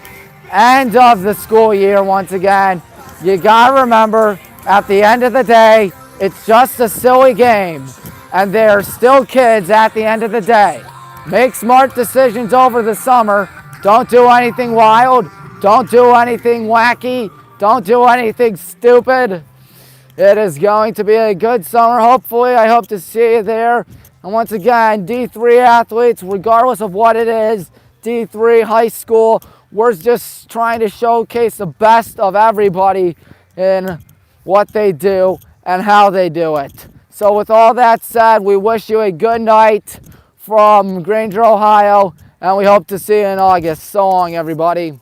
once again, you gotta remember, at the end of the day, it's just a silly game, and they're still kids at the end of the day. Make smart decisions over the summer. Don't do anything wild. Don't do anything wacky. Don't do anything stupid. It is going to be a good summer. Hopefully, I hope to see you there. And once again, D3 athletes, regardless of what it is, D3 high school, we're just trying to showcase the best of everybody in what they do and how they do it. So with all that said, we wish you a good night from Granger, Ohio, and we hope to see you in August. So long, everybody.